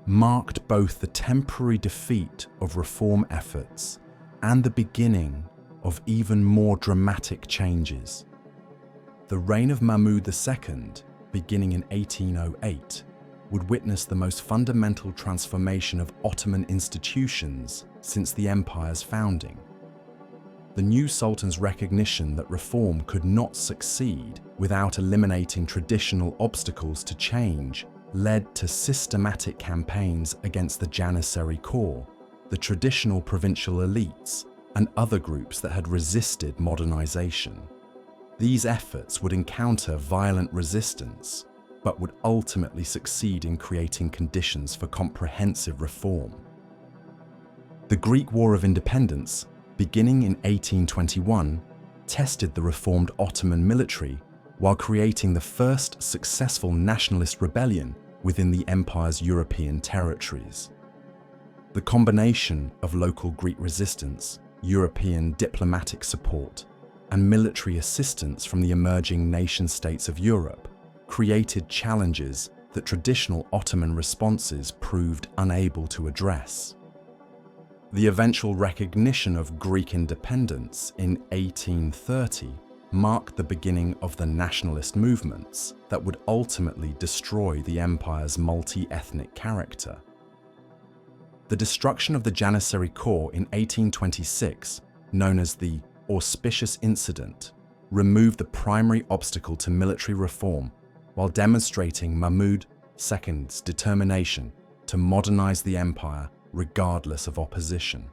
marked both the temporary defeat of reform efforts and the beginning of even more dramatic changes. The reign of Mahmud II, beginning in 1808, would witness the most fundamental transformation of Ottoman institutions since the empire's founding. The new sultan's recognition that reform could not succeed without eliminating traditional obstacles to change led to systematic campaigns against the Janissary corps, the traditional provincial elites, and other groups that had resisted modernization. These efforts would encounter violent resistance, but would ultimately succeed in creating conditions for comprehensive reform. The Greek War of Independence, beginning in 1821, tested the reformed Ottoman military while creating the first successful nationalist rebellion within the empire's European territories. The combination of local Greek resistance, European diplomatic support, and military assistance from the emerging nation-states of Europe created challenges that traditional Ottoman responses proved unable to address. The eventual recognition of Greek independence in 1830 marked the beginning of the nationalist movements that would ultimately destroy the empire's multi-ethnic character. The destruction of the Janissary corps in 1826, known as the Auspicious Incident, removed the primary obstacle to military reform while demonstrating Mahmud II's determination to modernize the empire regardless of opposition.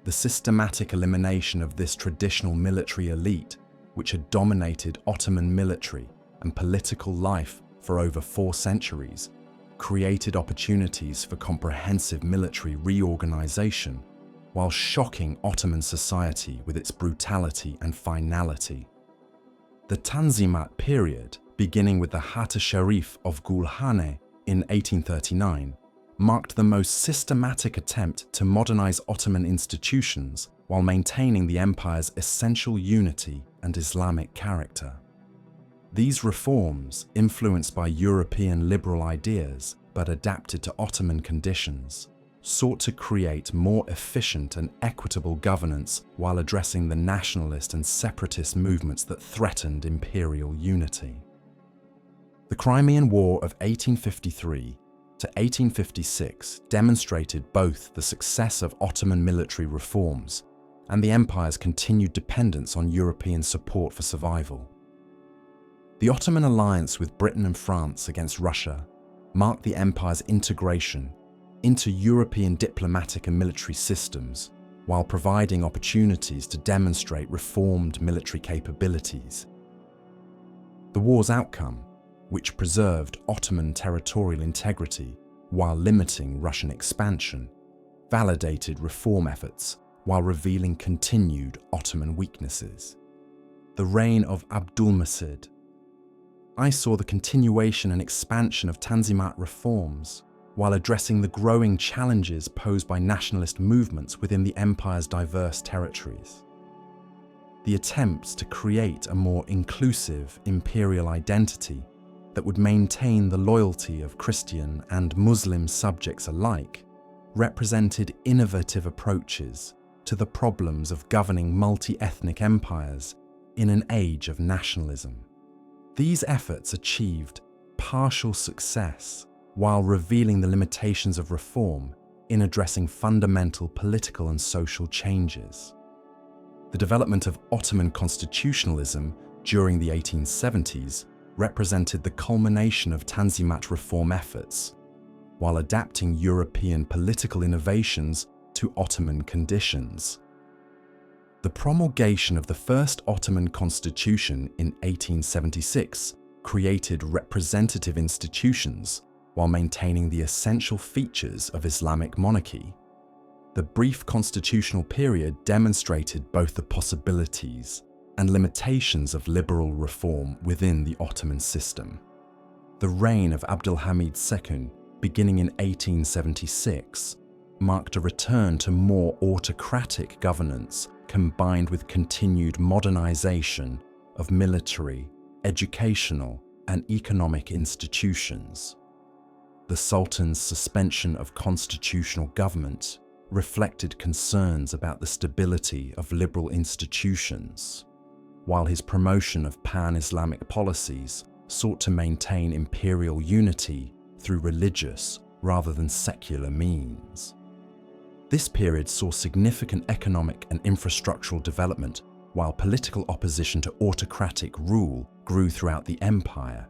The systematic elimination of this traditional military elite, which had dominated Ottoman military and political life for over 4 centuries, created opportunities for comprehensive military reorganization while shocking Ottoman society with its brutality and finality. The Tanzimat period, beginning with the Hatta Sharif of Gulhane in 1839, marked the most systematic attempt to modernize Ottoman institutions while maintaining the empire's essential unity and Islamic character. These reforms, influenced by European liberal ideas but adapted to Ottoman conditions, sought to create more efficient and equitable governance while addressing the nationalist and separatist movements that threatened imperial unity. The Crimean War of 1853 to 1856 demonstrated both the success of Ottoman military reforms and the empire's continued dependence on European support for survival. The Ottoman alliance with Britain and France against Russia marked the empire's integration into European diplomatic and military systems while providing opportunities to demonstrate reformed military capabilities. The war's outcome, which preserved Ottoman territorial integrity while limiting Russian expansion, validated reform efforts while revealing continued Ottoman weaknesses. The reign of Abdülmecid. I saw the continuation and expansion of Tanzimat reforms while addressing the growing challenges posed by nationalist movements within the empire's diverse territories. The attempts to create a more inclusive imperial identity that would maintain the loyalty of Christian and Muslim subjects alike represented innovative approaches to the problems of governing multi-ethnic empires in an age of nationalism. These efforts achieved partial success while revealing the limitations of reform in addressing fundamental political and social changes. The development of Ottoman constitutionalism during the 1870s represented the culmination of Tanzimat reform efforts, while adapting European political innovations to Ottoman conditions. The promulgation of the first Ottoman constitution in 1876 created representative institutions while maintaining the essential features of Islamic monarchy. The brief constitutional period demonstrated both the possibilities and limitations of liberal reform within the Ottoman system. The reign of Abdülhamid II, beginning in 1876, marked a return to more autocratic governance combined with continued modernization of military, educational, and economic institutions. The Sultan's suspension of constitutional government reflected concerns about the stability of liberal institutions, while his promotion of pan-Islamic policies sought to maintain imperial unity through religious rather than secular means. This period saw significant economic and infrastructural development, while political opposition to autocratic rule grew throughout the empire.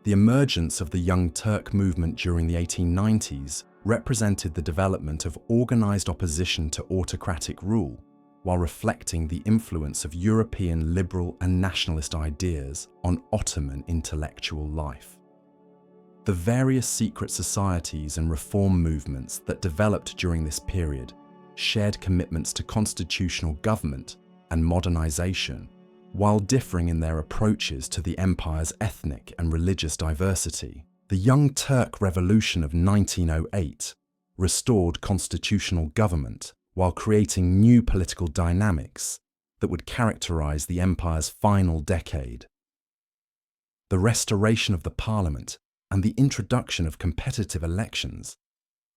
The emergence of the Young Turk movement during the 1890s represented the development of organized opposition to autocratic rule, while reflecting the influence of European liberal and nationalist ideas on Ottoman intellectual life. The various secret societies and reform movements that developed during this period shared commitments to constitutional government and modernization, while differing in their approaches to the empire's ethnic and religious diversity. The Young Turk Revolution of 1908 restored constitutional government while creating new political dynamics that would characterize the empire's final decade. The restoration of the parliament and the introduction of competitive elections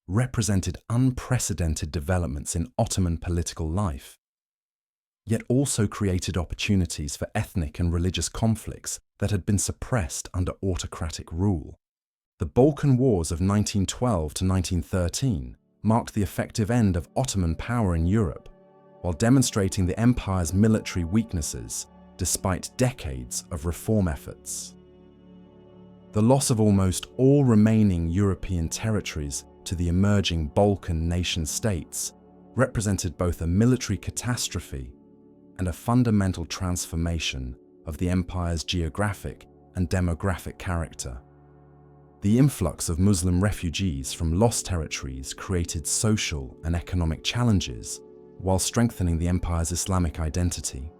represented unprecedented developments in Ottoman political life, yet also created opportunities for ethnic and religious conflicts that had been suppressed under autocratic rule. The Balkan Wars of 1912 to 1913 marked the effective end of Ottoman power in Europe, while demonstrating the empire's military weaknesses despite decades of reform efforts. The loss of almost all remaining European territories to the emerging Balkan nation-states represented both a military catastrophe and a fundamental transformation of the empire's geographic and demographic character. The influx of Muslim refugees from lost territories created social and economic challenges while strengthening the empire's Islamic identity.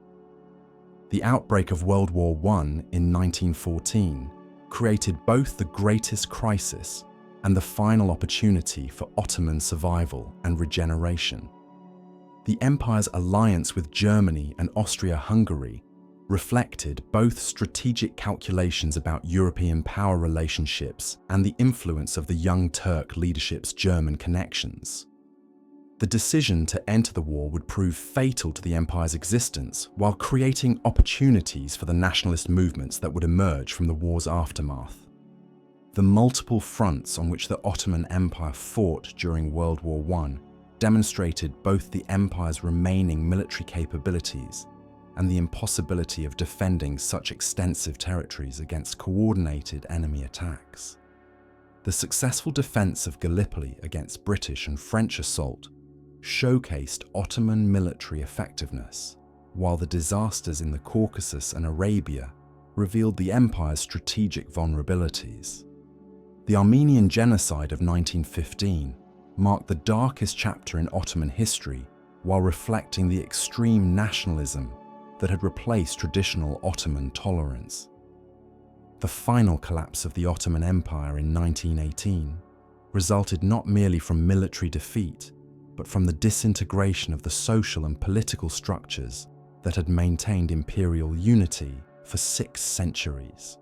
The outbreak of World War I in 1914 created both the greatest crisis and the final opportunity for Ottoman survival and regeneration. The empire's alliance with Germany and Austria-Hungary reflected both strategic calculations about European power relationships and the influence of the Young Turk leadership's German connections. The decision to enter the war would prove fatal to the empire's existence, while creating opportunities for the nationalist movements that would emerge from the war's aftermath. The multiple fronts on which the Ottoman Empire fought during World War I demonstrated both the empire's remaining military capabilities and the impossibility of defending such extensive territories against coordinated enemy attacks. The successful defense of Gallipoli against British and French assault showcased Ottoman military effectiveness, while the disasters in the Caucasus and Arabia revealed the empire's strategic vulnerabilities. The Armenian genocide of 1915 marked the darkest chapter in Ottoman history, while reflecting the extreme nationalism that had replaced traditional Ottoman tolerance. The final collapse of the Ottoman Empire in 1918 resulted not merely from military defeat, but from the disintegration of the social and political structures that had maintained imperial unity for 6 centuries.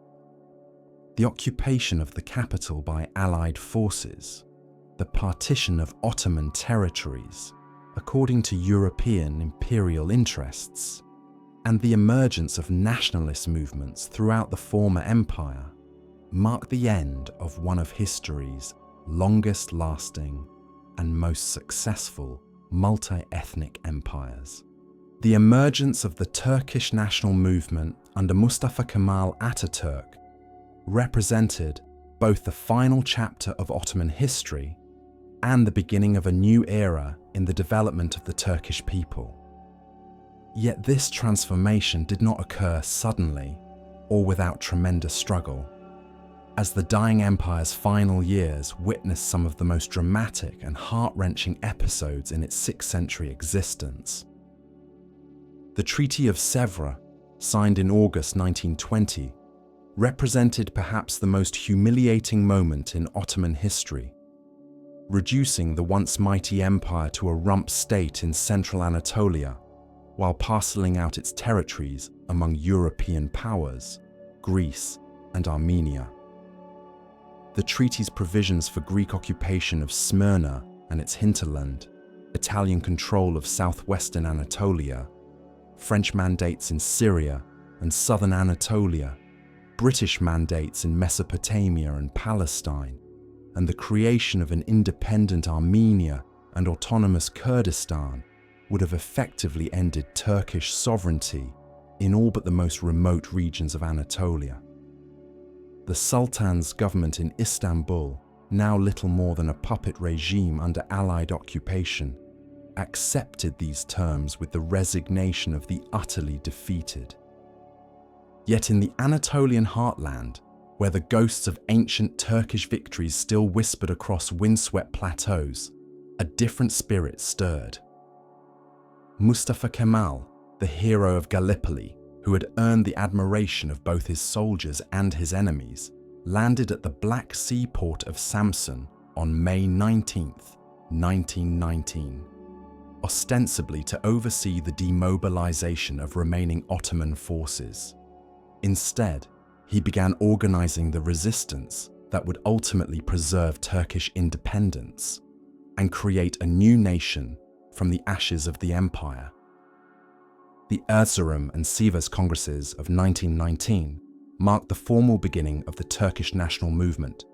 The occupation of the capital by Allied forces, the partition of Ottoman territories according to European imperial interests, and the emergence of nationalist movements throughout the former empire marked the end of one of history's longest-lasting and most successful multi-ethnic empires. The emergence of the Turkish national movement under Mustafa Kemal Ataturk represented both the final chapter of Ottoman history and the beginning of a new era in the development of the Turkish people. Yet this transformation did not occur suddenly or without tremendous struggle, as the dying empire's final years witnessed some of the most dramatic and heart-wrenching episodes in its 6th-century existence. The Treaty of Sèvres, signed in August 1920, represented perhaps the most humiliating moment in Ottoman history, reducing the once mighty empire to a rump state in central Anatolia while parceling out its territories among European powers, Greece and Armenia. The treaty's provisions for Greek occupation of Smyrna and its hinterland, Italian control of southwestern Anatolia, French mandates in Syria and southern Anatolia, British mandates in Mesopotamia and Palestine, and the creation of an independent Armenia and autonomous Kurdistan would have effectively ended Turkish sovereignty in all but the most remote regions of Anatolia. The Sultan's government in Istanbul, now little more than a puppet regime under Allied occupation, accepted these terms with the resignation of the utterly defeated. Yet in the Anatolian heartland, where the ghosts of ancient Turkish victories still whispered across windswept plateaus, a different spirit stirred. Mustafa Kemal, the hero of Gallipoli, who had earned the admiration of both his soldiers and his enemies, landed at the Black Sea port of Samsun on May 19, 1919, ostensibly to oversee the demobilization of remaining Ottoman forces. Instead, he began organizing the resistance that would ultimately preserve Turkish independence and create a new nation from the ashes of the empire. The Erzurum and Sivas Congresses of 1919 marked the formal beginning of the Turkish national movement,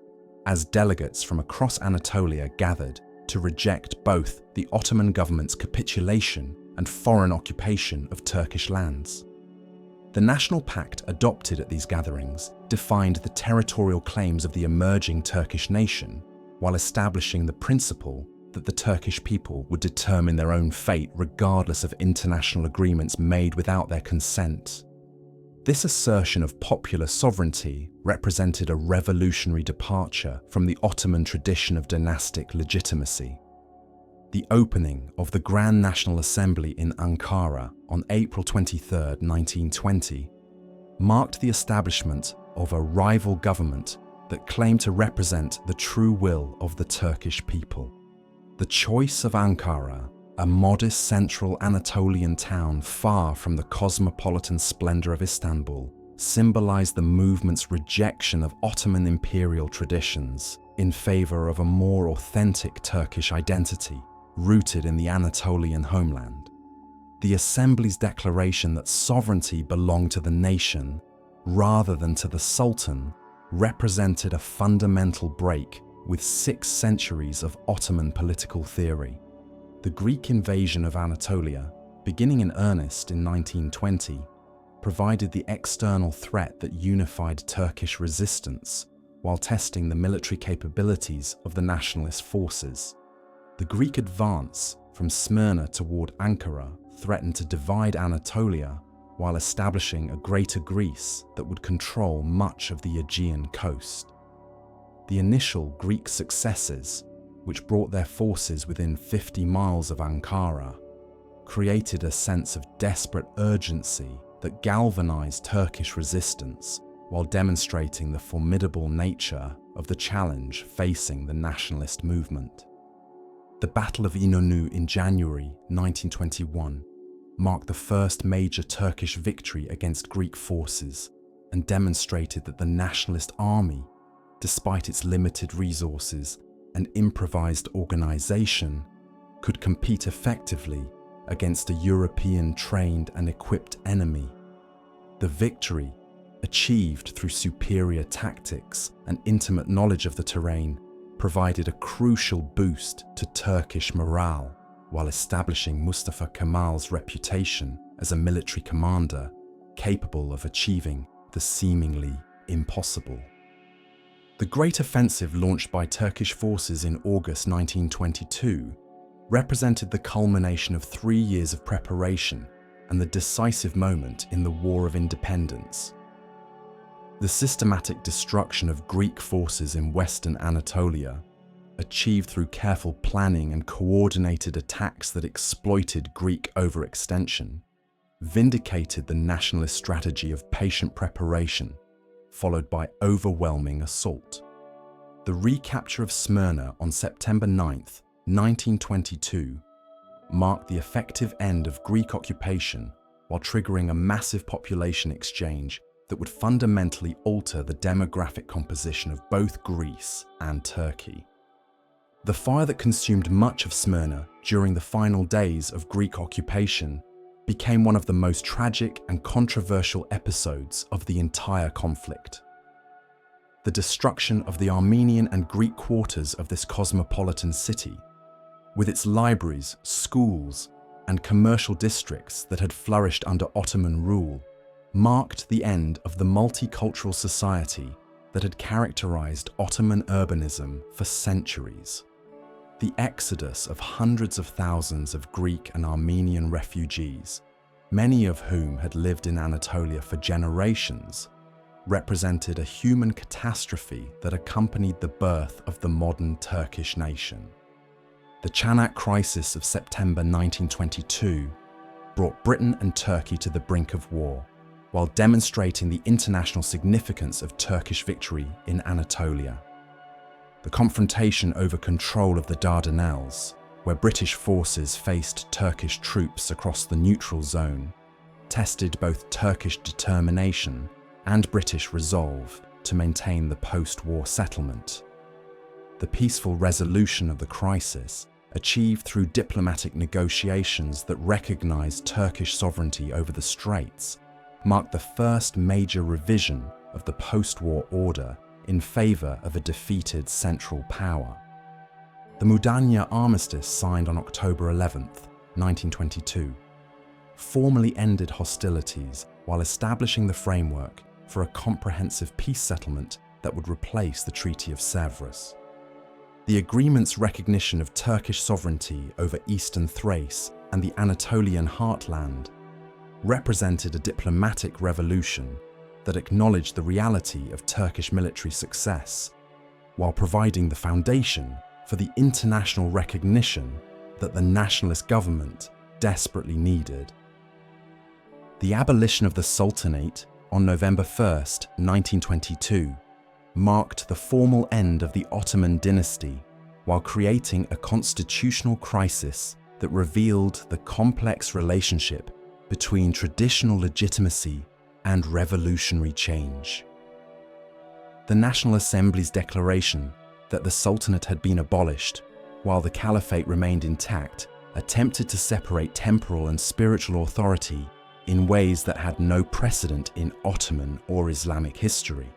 as delegates from across Anatolia gathered to reject both the Ottoman government's capitulation and foreign occupation of Turkish lands. The National Pact adopted at these gatherings defined the territorial claims of the emerging Turkish nation, while establishing the principle that the Turkish people would determine their own fate regardless of international agreements made without their consent. This assertion of popular sovereignty represented a revolutionary departure from the Ottoman tradition of dynastic legitimacy. The opening of the Grand National Assembly in Ankara on April 23, 1920, marked the establishment of a rival government that claimed to represent the true will of the Turkish people. The choice of Ankara, a modest central Anatolian town far from the cosmopolitan splendor of Istanbul, symbolized the movement's rejection of Ottoman imperial traditions in favor of a more authentic Turkish identity rooted in the Anatolian homeland. The Assembly's declaration that sovereignty belonged to the nation rather than to the Sultan represented a fundamental break with 6 centuries of Ottoman political theory. The Greek invasion of Anatolia, beginning in earnest in 1920, provided the external threat that unified Turkish resistance while testing the military capabilities of the nationalist forces. The Greek advance from Smyrna toward Ankara threatened to divide Anatolia while establishing a greater Greece that would control much of the Aegean coast. The initial Greek successes, which brought their forces within 50 miles of Ankara, created a sense of desperate urgency that galvanized Turkish resistance while demonstrating the formidable nature of the challenge facing the nationalist movement. The Battle of İnönü in January 1921 marked the first major Turkish victory against Greek forces and demonstrated that the nationalist army, despite its limited resources and improvised organization, could compete effectively against a European trained and equipped enemy. The victory, achieved through superior tactics and intimate knowledge of the terrain, provided a crucial boost to Turkish morale while establishing Mustafa Kemal's reputation as a military commander capable of achieving the seemingly impossible. The Great Offensive launched by Turkish forces in August 1922 represented the culmination of 3 years of preparation and the decisive moment in the War of Independence. The systematic destruction of Greek forces in western Anatolia, achieved through careful planning and coordinated attacks that exploited Greek overextension, vindicated the nationalist strategy of patient preparation, followed by overwhelming assault. The recapture of Smyrna on September 9, 1922, marked the effective end of Greek occupation while triggering a massive population exchange that would fundamentally alter the demographic composition of both Greece and Turkey. The fire that consumed much of Smyrna during the final days of Greek occupation became one of the most tragic and controversial episodes of the entire conflict. The destruction of the Armenian and Greek quarters of this cosmopolitan city, with its libraries, schools, and commercial districts that had flourished under Ottoman rule, marked the end of the multicultural society that had characterized Ottoman urbanism for centuries. The exodus of hundreds of thousands of Greek and Armenian refugees, many of whom had lived in Anatolia for generations, represented a human catastrophe that accompanied the birth of the modern Turkish nation. The Çanak crisis of September 1922 brought Britain and Turkey to the brink of war, while demonstrating the international significance of Turkish victory in Anatolia. The confrontation over control of the Dardanelles, where British forces faced Turkish troops across the neutral zone, tested both Turkish determination and British resolve to maintain the post-war settlement. The peaceful resolution of the crisis, achieved through diplomatic negotiations that recognized Turkish sovereignty over the Straits, marked the first major revision of the post-war order in favor of a defeated central power. The Mudanya Armistice, signed on October 11, 1922, formally ended hostilities while establishing the framework for a comprehensive peace settlement that would replace the Treaty of Sèvres. The agreement's recognition of Turkish sovereignty over Eastern Thrace and the Anatolian heartland represented a diplomatic revolution that acknowledged the reality of Turkish military success, while providing the foundation for the international recognition that the nationalist government desperately needed. The abolition of the Sultanate on November 1, 1922, marked the formal end of the Ottoman dynasty, while creating a constitutional crisis that revealed the complex relationship between traditional legitimacy and revolutionary change. The National Assembly's declaration that the Sultanate had been abolished, while the Caliphate remained intact, attempted to separate temporal and spiritual authority in ways that had no precedent in Ottoman or Islamic history.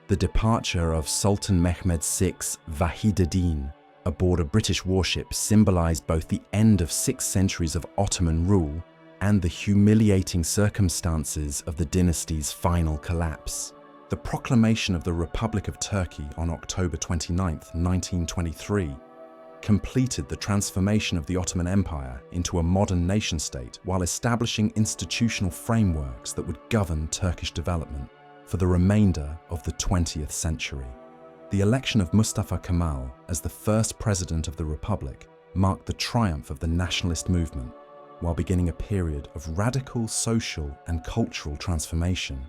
The departure of Sultan Mehmed VI's Vahiduddin aboard a British warship symbolized both the end of 6 centuries of Ottoman rule and the humiliating circumstances of the dynasty's final collapse. The proclamation of the Republic of Turkey on October 29, 1923, completed the transformation of the Ottoman Empire into a modern nation-state while establishing institutional frameworks that would govern Turkish development for the remainder of the 20th century. The election of Mustafa Kemal as the first president of the Republic marked the triumph of the nationalist movement, while beginning a period of radical social and cultural transformation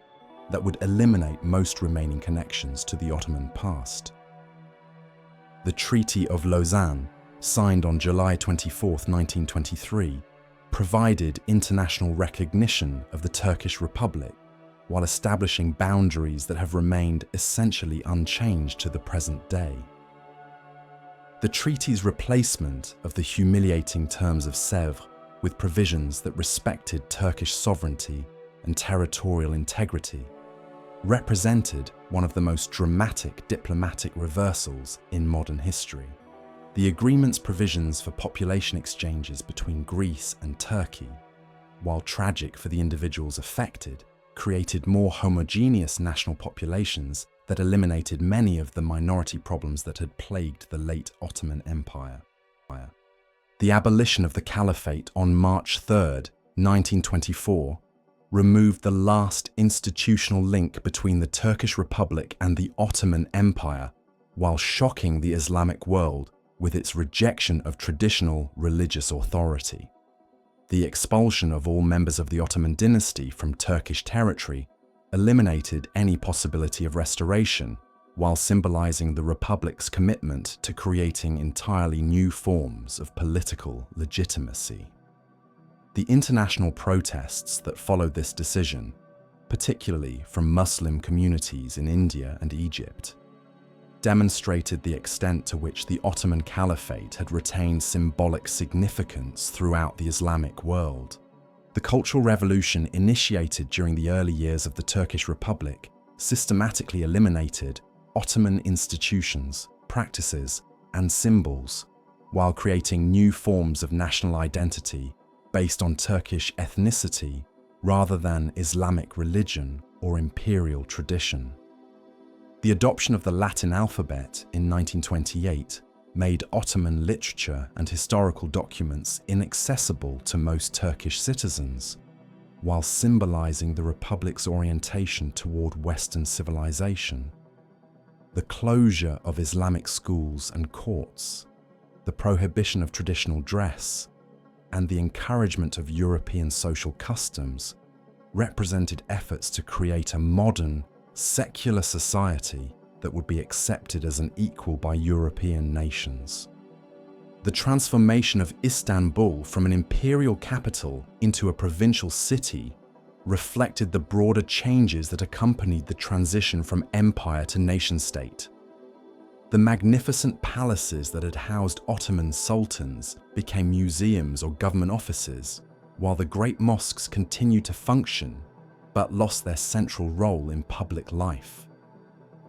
that would eliminate most remaining connections to the Ottoman past. The Treaty of Lausanne, signed on July 24, 1923, provided international recognition of the Turkish Republic, while establishing boundaries that have remained essentially unchanged to the present day. The treaty's replacement of the humiliating terms of Sèvres with provisions that respected Turkish sovereignty and territorial integrity represented one of the most dramatic diplomatic reversals in modern history. The agreement's provisions for population exchanges between Greece and Turkey, while tragic for the individuals affected, created more homogeneous national populations that eliminated many of the minority problems that had plagued the late Ottoman Empire. The abolition of the Caliphate on March 3, 1924, removed the last institutional link between the Turkish Republic and the Ottoman Empire, while shocking the Islamic world with its rejection of traditional religious authority. The expulsion of all members of the Ottoman dynasty from Turkish territory eliminated any possibility of restoration, while symbolizing the Republic's commitment to creating entirely new forms of political legitimacy. The international protests that followed this decision, particularly from Muslim communities in India and Egypt, demonstrated the extent to which the Ottoman Caliphate had retained symbolic significance throughout the Islamic world. The Cultural Revolution initiated during the early years of the Turkish Republic systematically eliminated Ottoman institutions, practices, and symbols, while creating new forms of national identity based on Turkish ethnicity rather than Islamic religion or imperial tradition. The adoption of the Latin alphabet in 1928 made Ottoman literature and historical documents inaccessible to most Turkish citizens, while symbolizing the Republic's orientation toward Western civilization. The closure of Islamic schools and courts, the prohibition of traditional dress, and the encouragement of European social customs represented efforts to create a modern, secular society that would be accepted as an equal by European nations. The transformation of Istanbul from an imperial capital into a provincial city reflected the broader changes that accompanied the transition from empire to nation-state. The magnificent palaces that had housed Ottoman sultans became museums or government offices, while the great mosques continued to function but lost their central role in public life.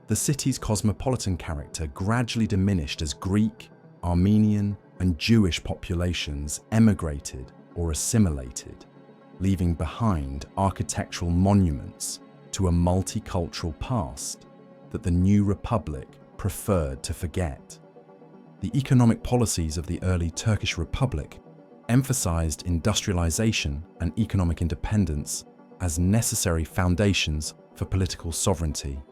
The city's cosmopolitan character gradually diminished as Greek, Armenian, and Jewish populations emigrated or assimilated, leaving behind architectural monuments to a multicultural past that the new republic preferred to forget. The economic policies of the early Turkish Republic emphasized industrialization and economic independence as necessary foundations for political sovereignty.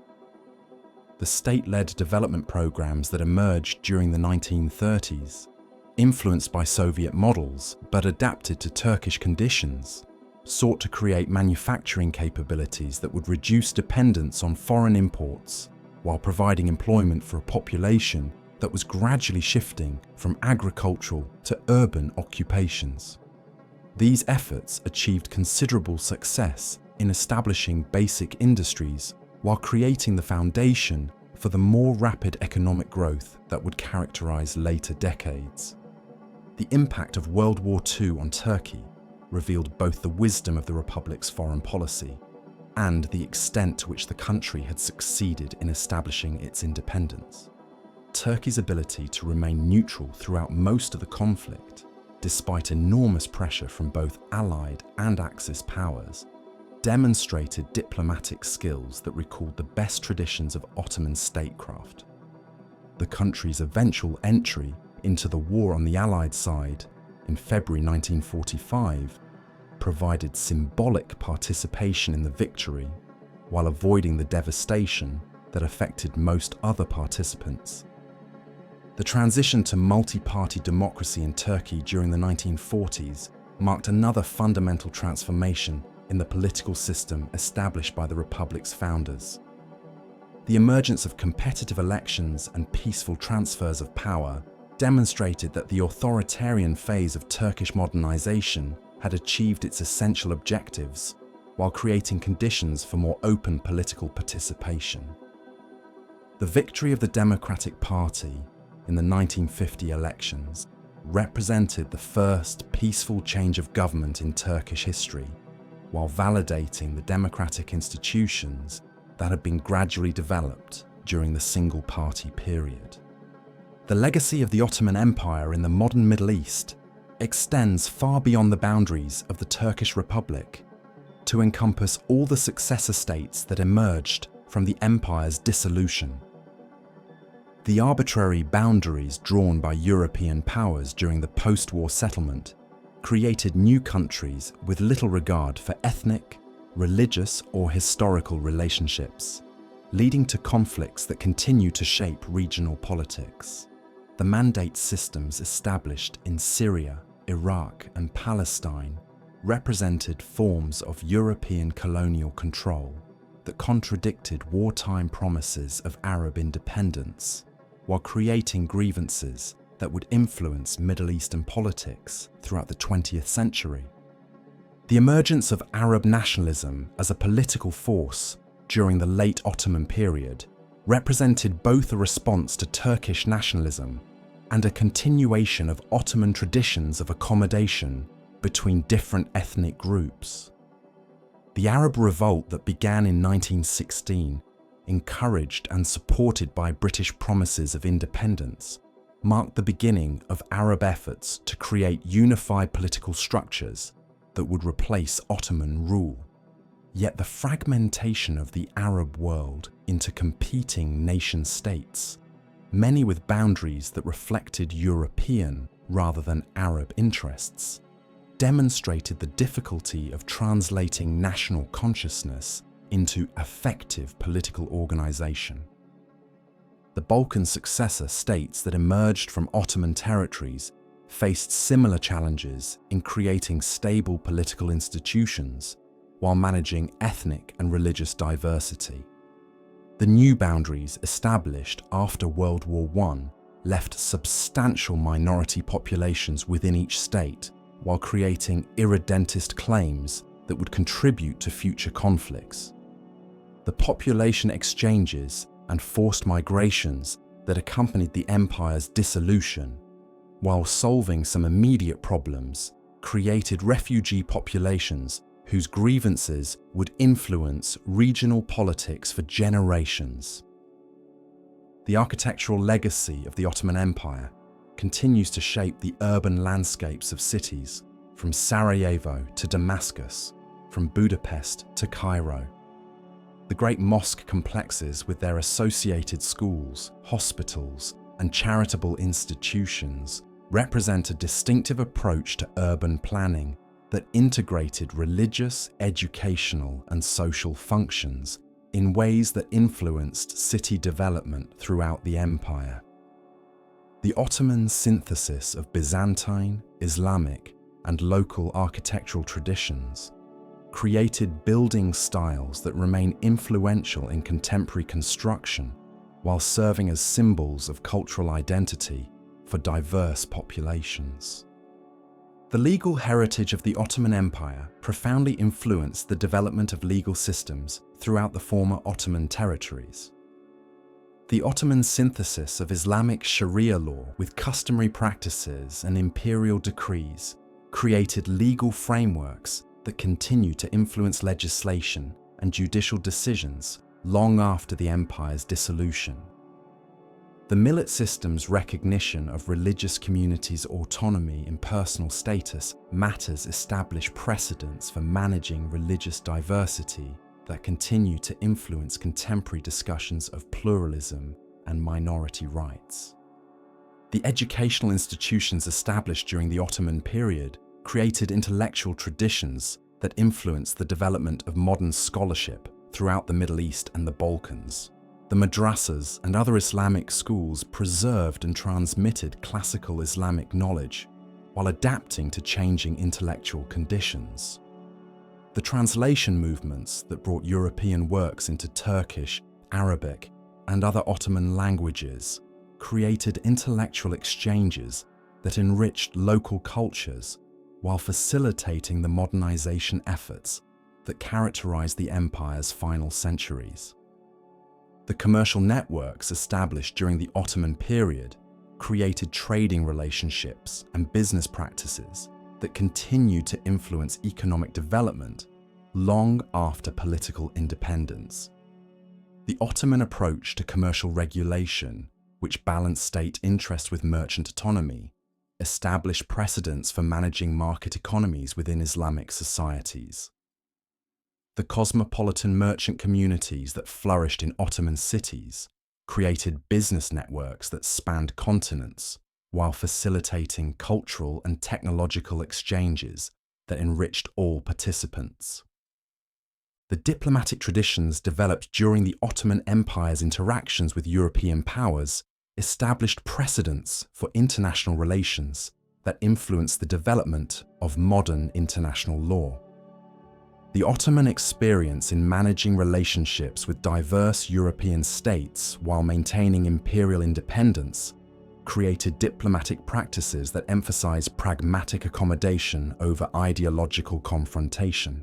The state-led development programs that emerged during the 1930s, influenced by Soviet models but adapted to Turkish conditions, sought to create manufacturing capabilities that would reduce dependence on foreign imports while providing employment for a population that was gradually shifting from agricultural to urban occupations. These efforts achieved considerable success in establishing basic industries while creating the foundation for the more rapid economic growth that would characterize later decades. The impact of World War II on Turkey revealed both the wisdom of the Republic's foreign policy and the extent to which the country had succeeded in establishing its independence. Turkey's ability to remain neutral throughout most of the conflict, despite enormous pressure from both Allied and Axis powers, demonstrated diplomatic skills that recalled the best traditions of Ottoman statecraft. The country's eventual entry into the war on the Allied side in February 1945 provided symbolic participation in the victory while avoiding the devastation that affected most other participants. The transition to multi-party democracy in Turkey during the 1940s marked another fundamental transformation in the political system established by the Republic's founders. The emergence of competitive elections and peaceful transfers of power demonstrated that the authoritarian phase of Turkish modernization had achieved its essential objectives while creating conditions for more open political participation. The victory of the Democratic Party in the 1950 elections represented the first peaceful change of government in Turkish history, while validating the democratic institutions that had been gradually developed during the single-party period. The legacy of the Ottoman Empire in the modern Middle East extends far beyond the boundaries of the Turkish Republic to encompass all the successor states that emerged from the empire's dissolution. The arbitrary boundaries drawn by European powers during the post-war settlement created new countries with little regard for ethnic, religious, or historical relationships, leading to conflicts that continue to shape regional politics. The mandate systems established in Syria, Iraq, and Palestine represented forms of European colonial control, that contradicted wartime promises of Arab independence, while creating grievances that would influence Middle Eastern politics throughout the 20th century. The emergence of Arab nationalism as a political force during the late Ottoman period represented both a response to Turkish nationalism and a continuation of Ottoman traditions of accommodation between different ethnic groups. The Arab Revolt that began in 1916, encouraged and supported by British promises of independence, marked the beginning of Arab efforts to create unified political structures that would replace Ottoman rule. Yet the fragmentation of the Arab world into competing nation-states, many with boundaries that reflected European rather than Arab interests, demonstrated the difficulty of translating national consciousness into effective political organization. The Balkan successor states that emerged from Ottoman territories faced similar challenges in creating stable political institutions while managing ethnic and religious diversity. The new boundaries established after World War I left substantial minority populations within each state while creating irredentist claims that would contribute to future conflicts. The population exchanges and forced migrations that accompanied the empire's dissolution, while solving some immediate problems, created refugee populations whose grievances would influence regional politics for generations. The architectural legacy of the Ottoman Empire continues to shape the urban landscapes of cities, from Sarajevo to Damascus, from Budapest to Cairo. The great mosque complexes with their associated schools, hospitals, and charitable institutions represent a distinctive approach to urban planning that integrated religious, educational, and social functions in ways that influenced city development throughout the empire. The Ottoman synthesis of Byzantine, Islamic, and local architectural traditions created building styles that remain influential in contemporary construction while serving as symbols of cultural identity for diverse populations. The legal heritage of the Ottoman Empire profoundly influenced the development of legal systems throughout the former Ottoman territories. The Ottoman synthesis of Islamic Sharia law with customary practices and imperial decrees created legal frameworks that continue to influence legislation and judicial decisions long after the empire's dissolution. The millet system's recognition of religious communities' autonomy and personal status matters establish precedents for managing religious diversity that continue to influence contemporary discussions of pluralism and minority rights. The educational institutions established during the Ottoman period created intellectual traditions that influenced the development of modern scholarship throughout the Middle East and the Balkans. The madrasas and other Islamic schools preserved and transmitted classical Islamic knowledge while adapting to changing intellectual conditions. The translation movements that brought European works into Turkish, Arabic, and other Ottoman languages created intellectual exchanges that enriched local cultures while facilitating the modernization efforts that characterized the empire's final centuries. The commercial networks established during the Ottoman period created trading relationships and business practices that continued to influence economic development long after political independence. The Ottoman approach to commercial regulation, which balanced state interest with merchant autonomy, established precedents for managing market economies within Islamic societies. The cosmopolitan merchant communities that flourished in Ottoman cities created business networks that spanned continents while facilitating cultural and technological exchanges that enriched all participants. The diplomatic traditions developed during the Ottoman Empire's interactions with European powers established precedents for international relations that influenced the development of modern international law. The Ottoman experience in managing relationships with diverse European states while maintaining imperial independence created diplomatic practices that emphasize pragmatic accommodation over ideological confrontation.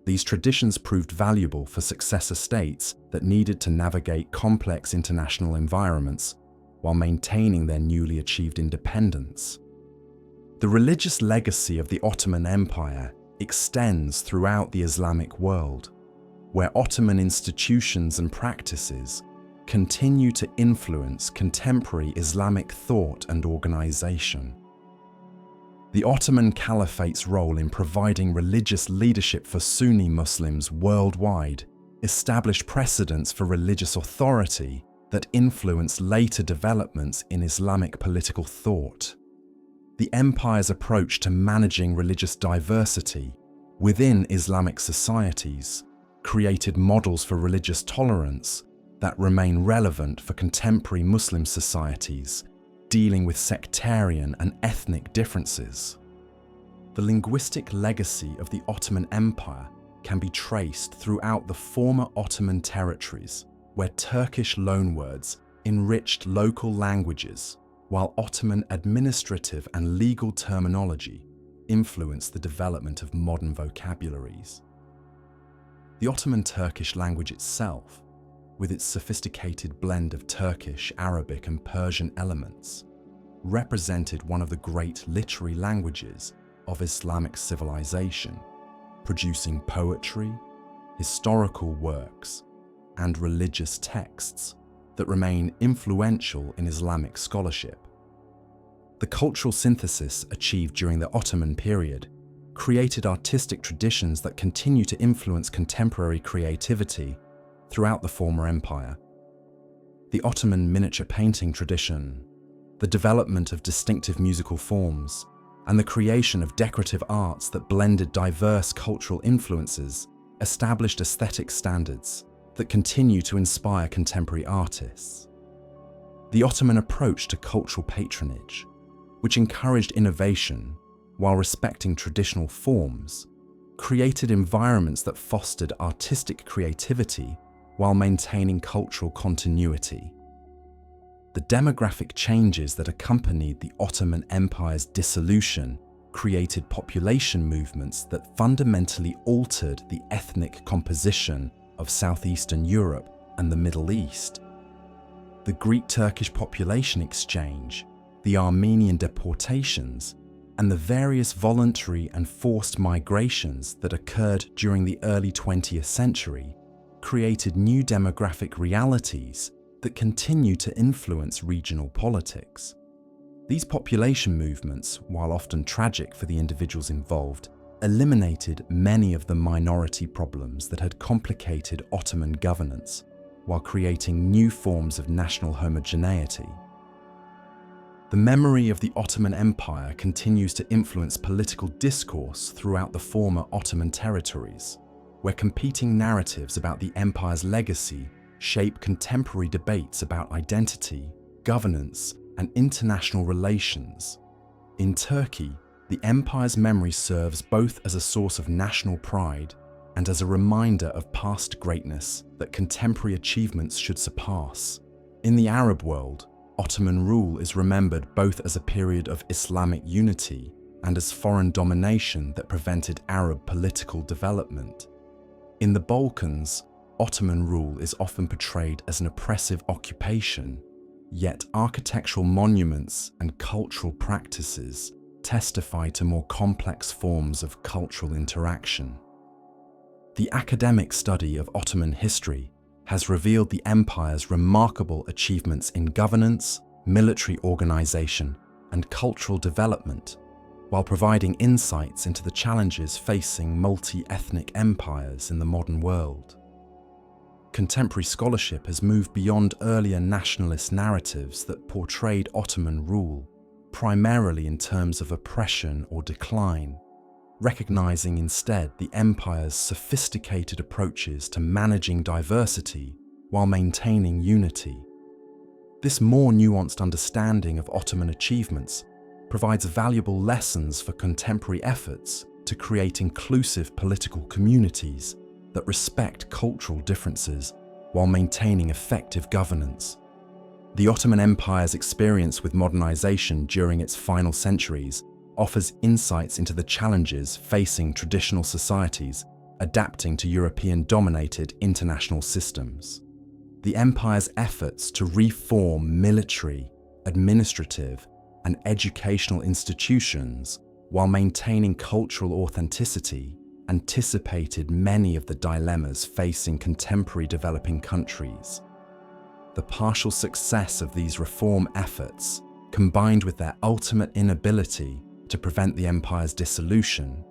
These traditions proved valuable for successor states that needed to navigate complex international environments while maintaining their newly achieved independence. The religious legacy of the Ottoman Empire extends throughout the Islamic world, where Ottoman institutions and practices continue to influence contemporary Islamic thought and organization. The Ottoman Caliphate's role in providing religious leadership for Sunni Muslims worldwide established precedents for religious authority that influenced later developments in Islamic political thought. The empire's approach to managing religious diversity within Islamic societies created models for religious tolerance that remain relevant for contemporary Muslim societies dealing with sectarian and ethnic differences. The linguistic legacy of the Ottoman Empire can be traced throughout the former Ottoman territories, where Turkish loanwords enriched local languages, while Ottoman administrative and legal terminology influenced the development of modern vocabularies. The Ottoman Turkish language itself, with its sophisticated blend of Turkish, Arabic, and Persian elements, represented one of the great literary languages of Islamic civilization, producing poetry, historical works, and religious texts that remain influential in Islamic scholarship. The cultural synthesis achieved during the Ottoman period created artistic traditions that continue to influence contemporary creativity throughout the former empire. The Ottoman miniature painting tradition, the development of distinctive musical forms, and the creation of decorative arts that blended diverse cultural influences established aesthetic standards that continue to inspire contemporary artists. The Ottoman approach to cultural patronage, which encouraged innovation while respecting traditional forms, created environments that fostered artistic creativity while maintaining cultural continuity. The demographic changes that accompanied the Ottoman Empire's dissolution created population movements that fundamentally altered the ethnic composition of Southeastern Europe and the Middle East. The Greek-Turkish population exchange, the Armenian deportations, and the various voluntary and forced migrations that occurred during the early 20th century created new demographic realities that continue to influence regional politics. These population movements, while often tragic for the individuals involved, eliminated many of the minority problems that had complicated Ottoman governance, while creating new forms of national homogeneity. The memory of the Ottoman Empire continues to influence political discourse throughout the former Ottoman territories, where competing narratives about the empire's legacy shape contemporary debates about identity, governance, and international relations. In Turkey, the empire's memory serves both as a source of national pride and as a reminder of past greatness that contemporary achievements should surpass. In the Arab world, Ottoman rule is remembered both as a period of Islamic unity and as foreign domination that prevented Arab political development. In the Balkans, Ottoman rule is often portrayed as an oppressive occupation, yet architectural monuments and cultural practices testify to more complex forms of cultural interaction. The academic study of Ottoman history has revealed the empire's remarkable achievements in governance, military organization, and cultural development, while providing insights into the challenges facing multi-ethnic empires in the modern world. Contemporary scholarship has moved beyond earlier nationalist narratives that portrayed Ottoman rule, primarily in terms of oppression or decline, recognizing instead the empire's sophisticated approaches to managing diversity while maintaining unity. This more nuanced understanding of Ottoman achievements provides valuable lessons for contemporary efforts to create inclusive political communities that respect cultural differences while maintaining effective governance. The Ottoman Empire's experience with modernization during its final centuries offers insights into the challenges facing traditional societies adapting to European-dominated international systems. The empire's efforts to reform military, administrative, and educational institutions while maintaining cultural authenticity anticipated many of the dilemmas facing contemporary developing countries. The partial success of these reform efforts, combined with their ultimate inability to prevent the empire's dissolution,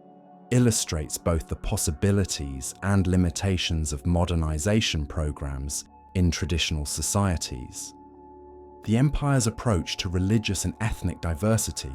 illustrates both the possibilities and limitations of modernization programs in traditional societies. The empire's approach to religious and ethnic diversity,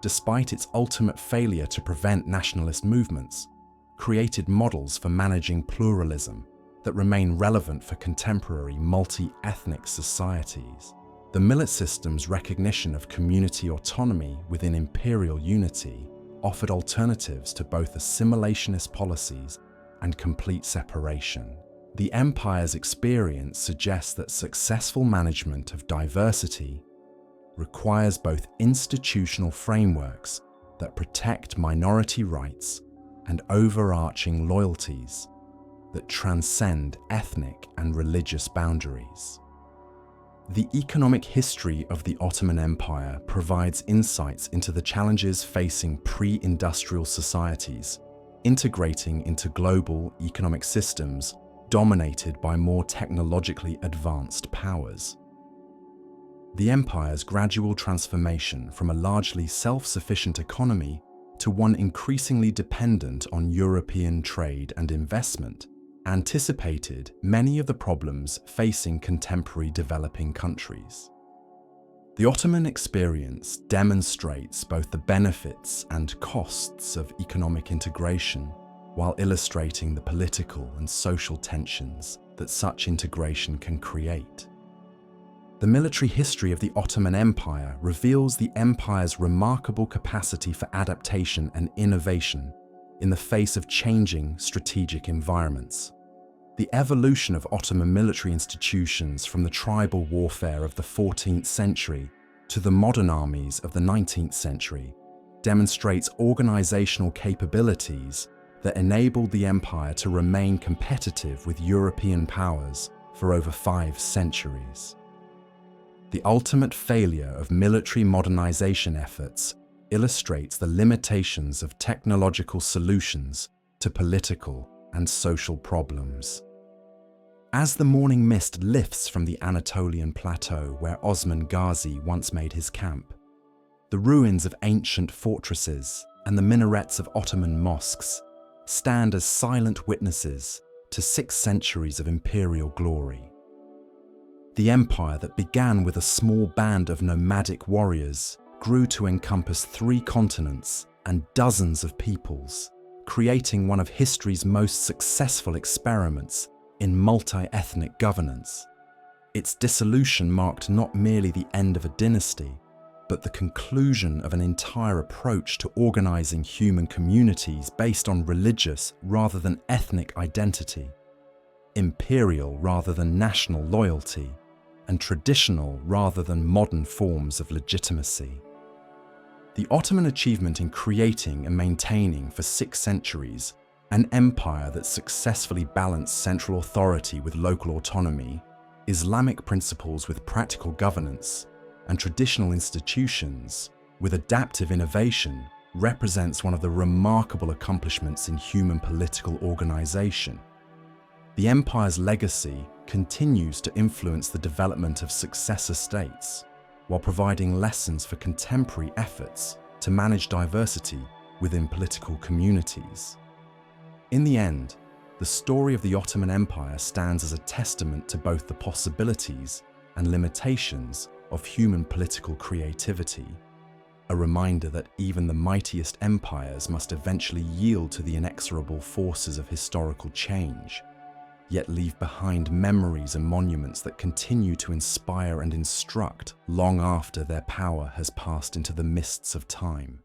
despite its ultimate failure to prevent nationalist movements, created models for managing pluralism that remain relevant for contemporary multi-ethnic societies. The millet system's recognition of community autonomy within imperial unity offered alternatives to both assimilationist policies and complete separation. The empire's experience suggests that successful management of diversity requires both institutional frameworks that protect minority rights and overarching loyalties that transcend ethnic and religious boundaries. The economic history of the Ottoman Empire provides insights into the challenges facing pre-industrial societies, integrating into global economic systems dominated by more technologically advanced powers. The empire's gradual transformation from a largely self-sufficient economy to one increasingly dependent on European trade and investment anticipated many of the problems facing contemporary developing countries. The Ottoman experience demonstrates both the benefits and costs of economic integration, while illustrating the political and social tensions that such integration can create. The military history of the Ottoman Empire reveals the empire's remarkable capacity for adaptation and innovation in the face of changing strategic environments. The evolution of Ottoman military institutions from the tribal warfare of the 14th century to the modern armies of the 19th century demonstrates organizational capabilities that enabled the empire to remain competitive with European powers for over 5 centuries. The ultimate failure of military modernization efforts illustrates the limitations of technological solutions to political and social problems. As the morning mist lifts from the Anatolian plateau where Osman Ghazi once made his camp, the ruins of ancient fortresses and the minarets of Ottoman mosques stand as silent witnesses to 6 centuries of imperial glory. The empire that began with a small band of nomadic warriors grew to encompass 3 continents and dozens of peoples, creating one of history's most successful experiments in multi-ethnic governance. Its dissolution marked not merely the end of a dynasty, but the conclusion of an entire approach to organizing human communities based on religious rather than ethnic identity, imperial rather than national loyalty, and traditional rather than modern forms of legitimacy. The Ottoman achievement in creating and maintaining for 6 centuries an empire that successfully balanced central authority with local autonomy, Islamic principles with practical governance, and traditional institutions with adaptive innovation represents one of the remarkable accomplishments in human political organization. The empire's legacy continues to influence the development of successor states, while providing lessons for contemporary efforts to manage diversity within political communities. In the end, the story of the Ottoman Empire stands as a testament to both the possibilities and limitations of human political creativity, a reminder that even the mightiest empires must eventually yield to the inexorable forces of historical change, yet leave behind memories and monuments that continue to inspire and instruct long after their power has passed into the mists of time.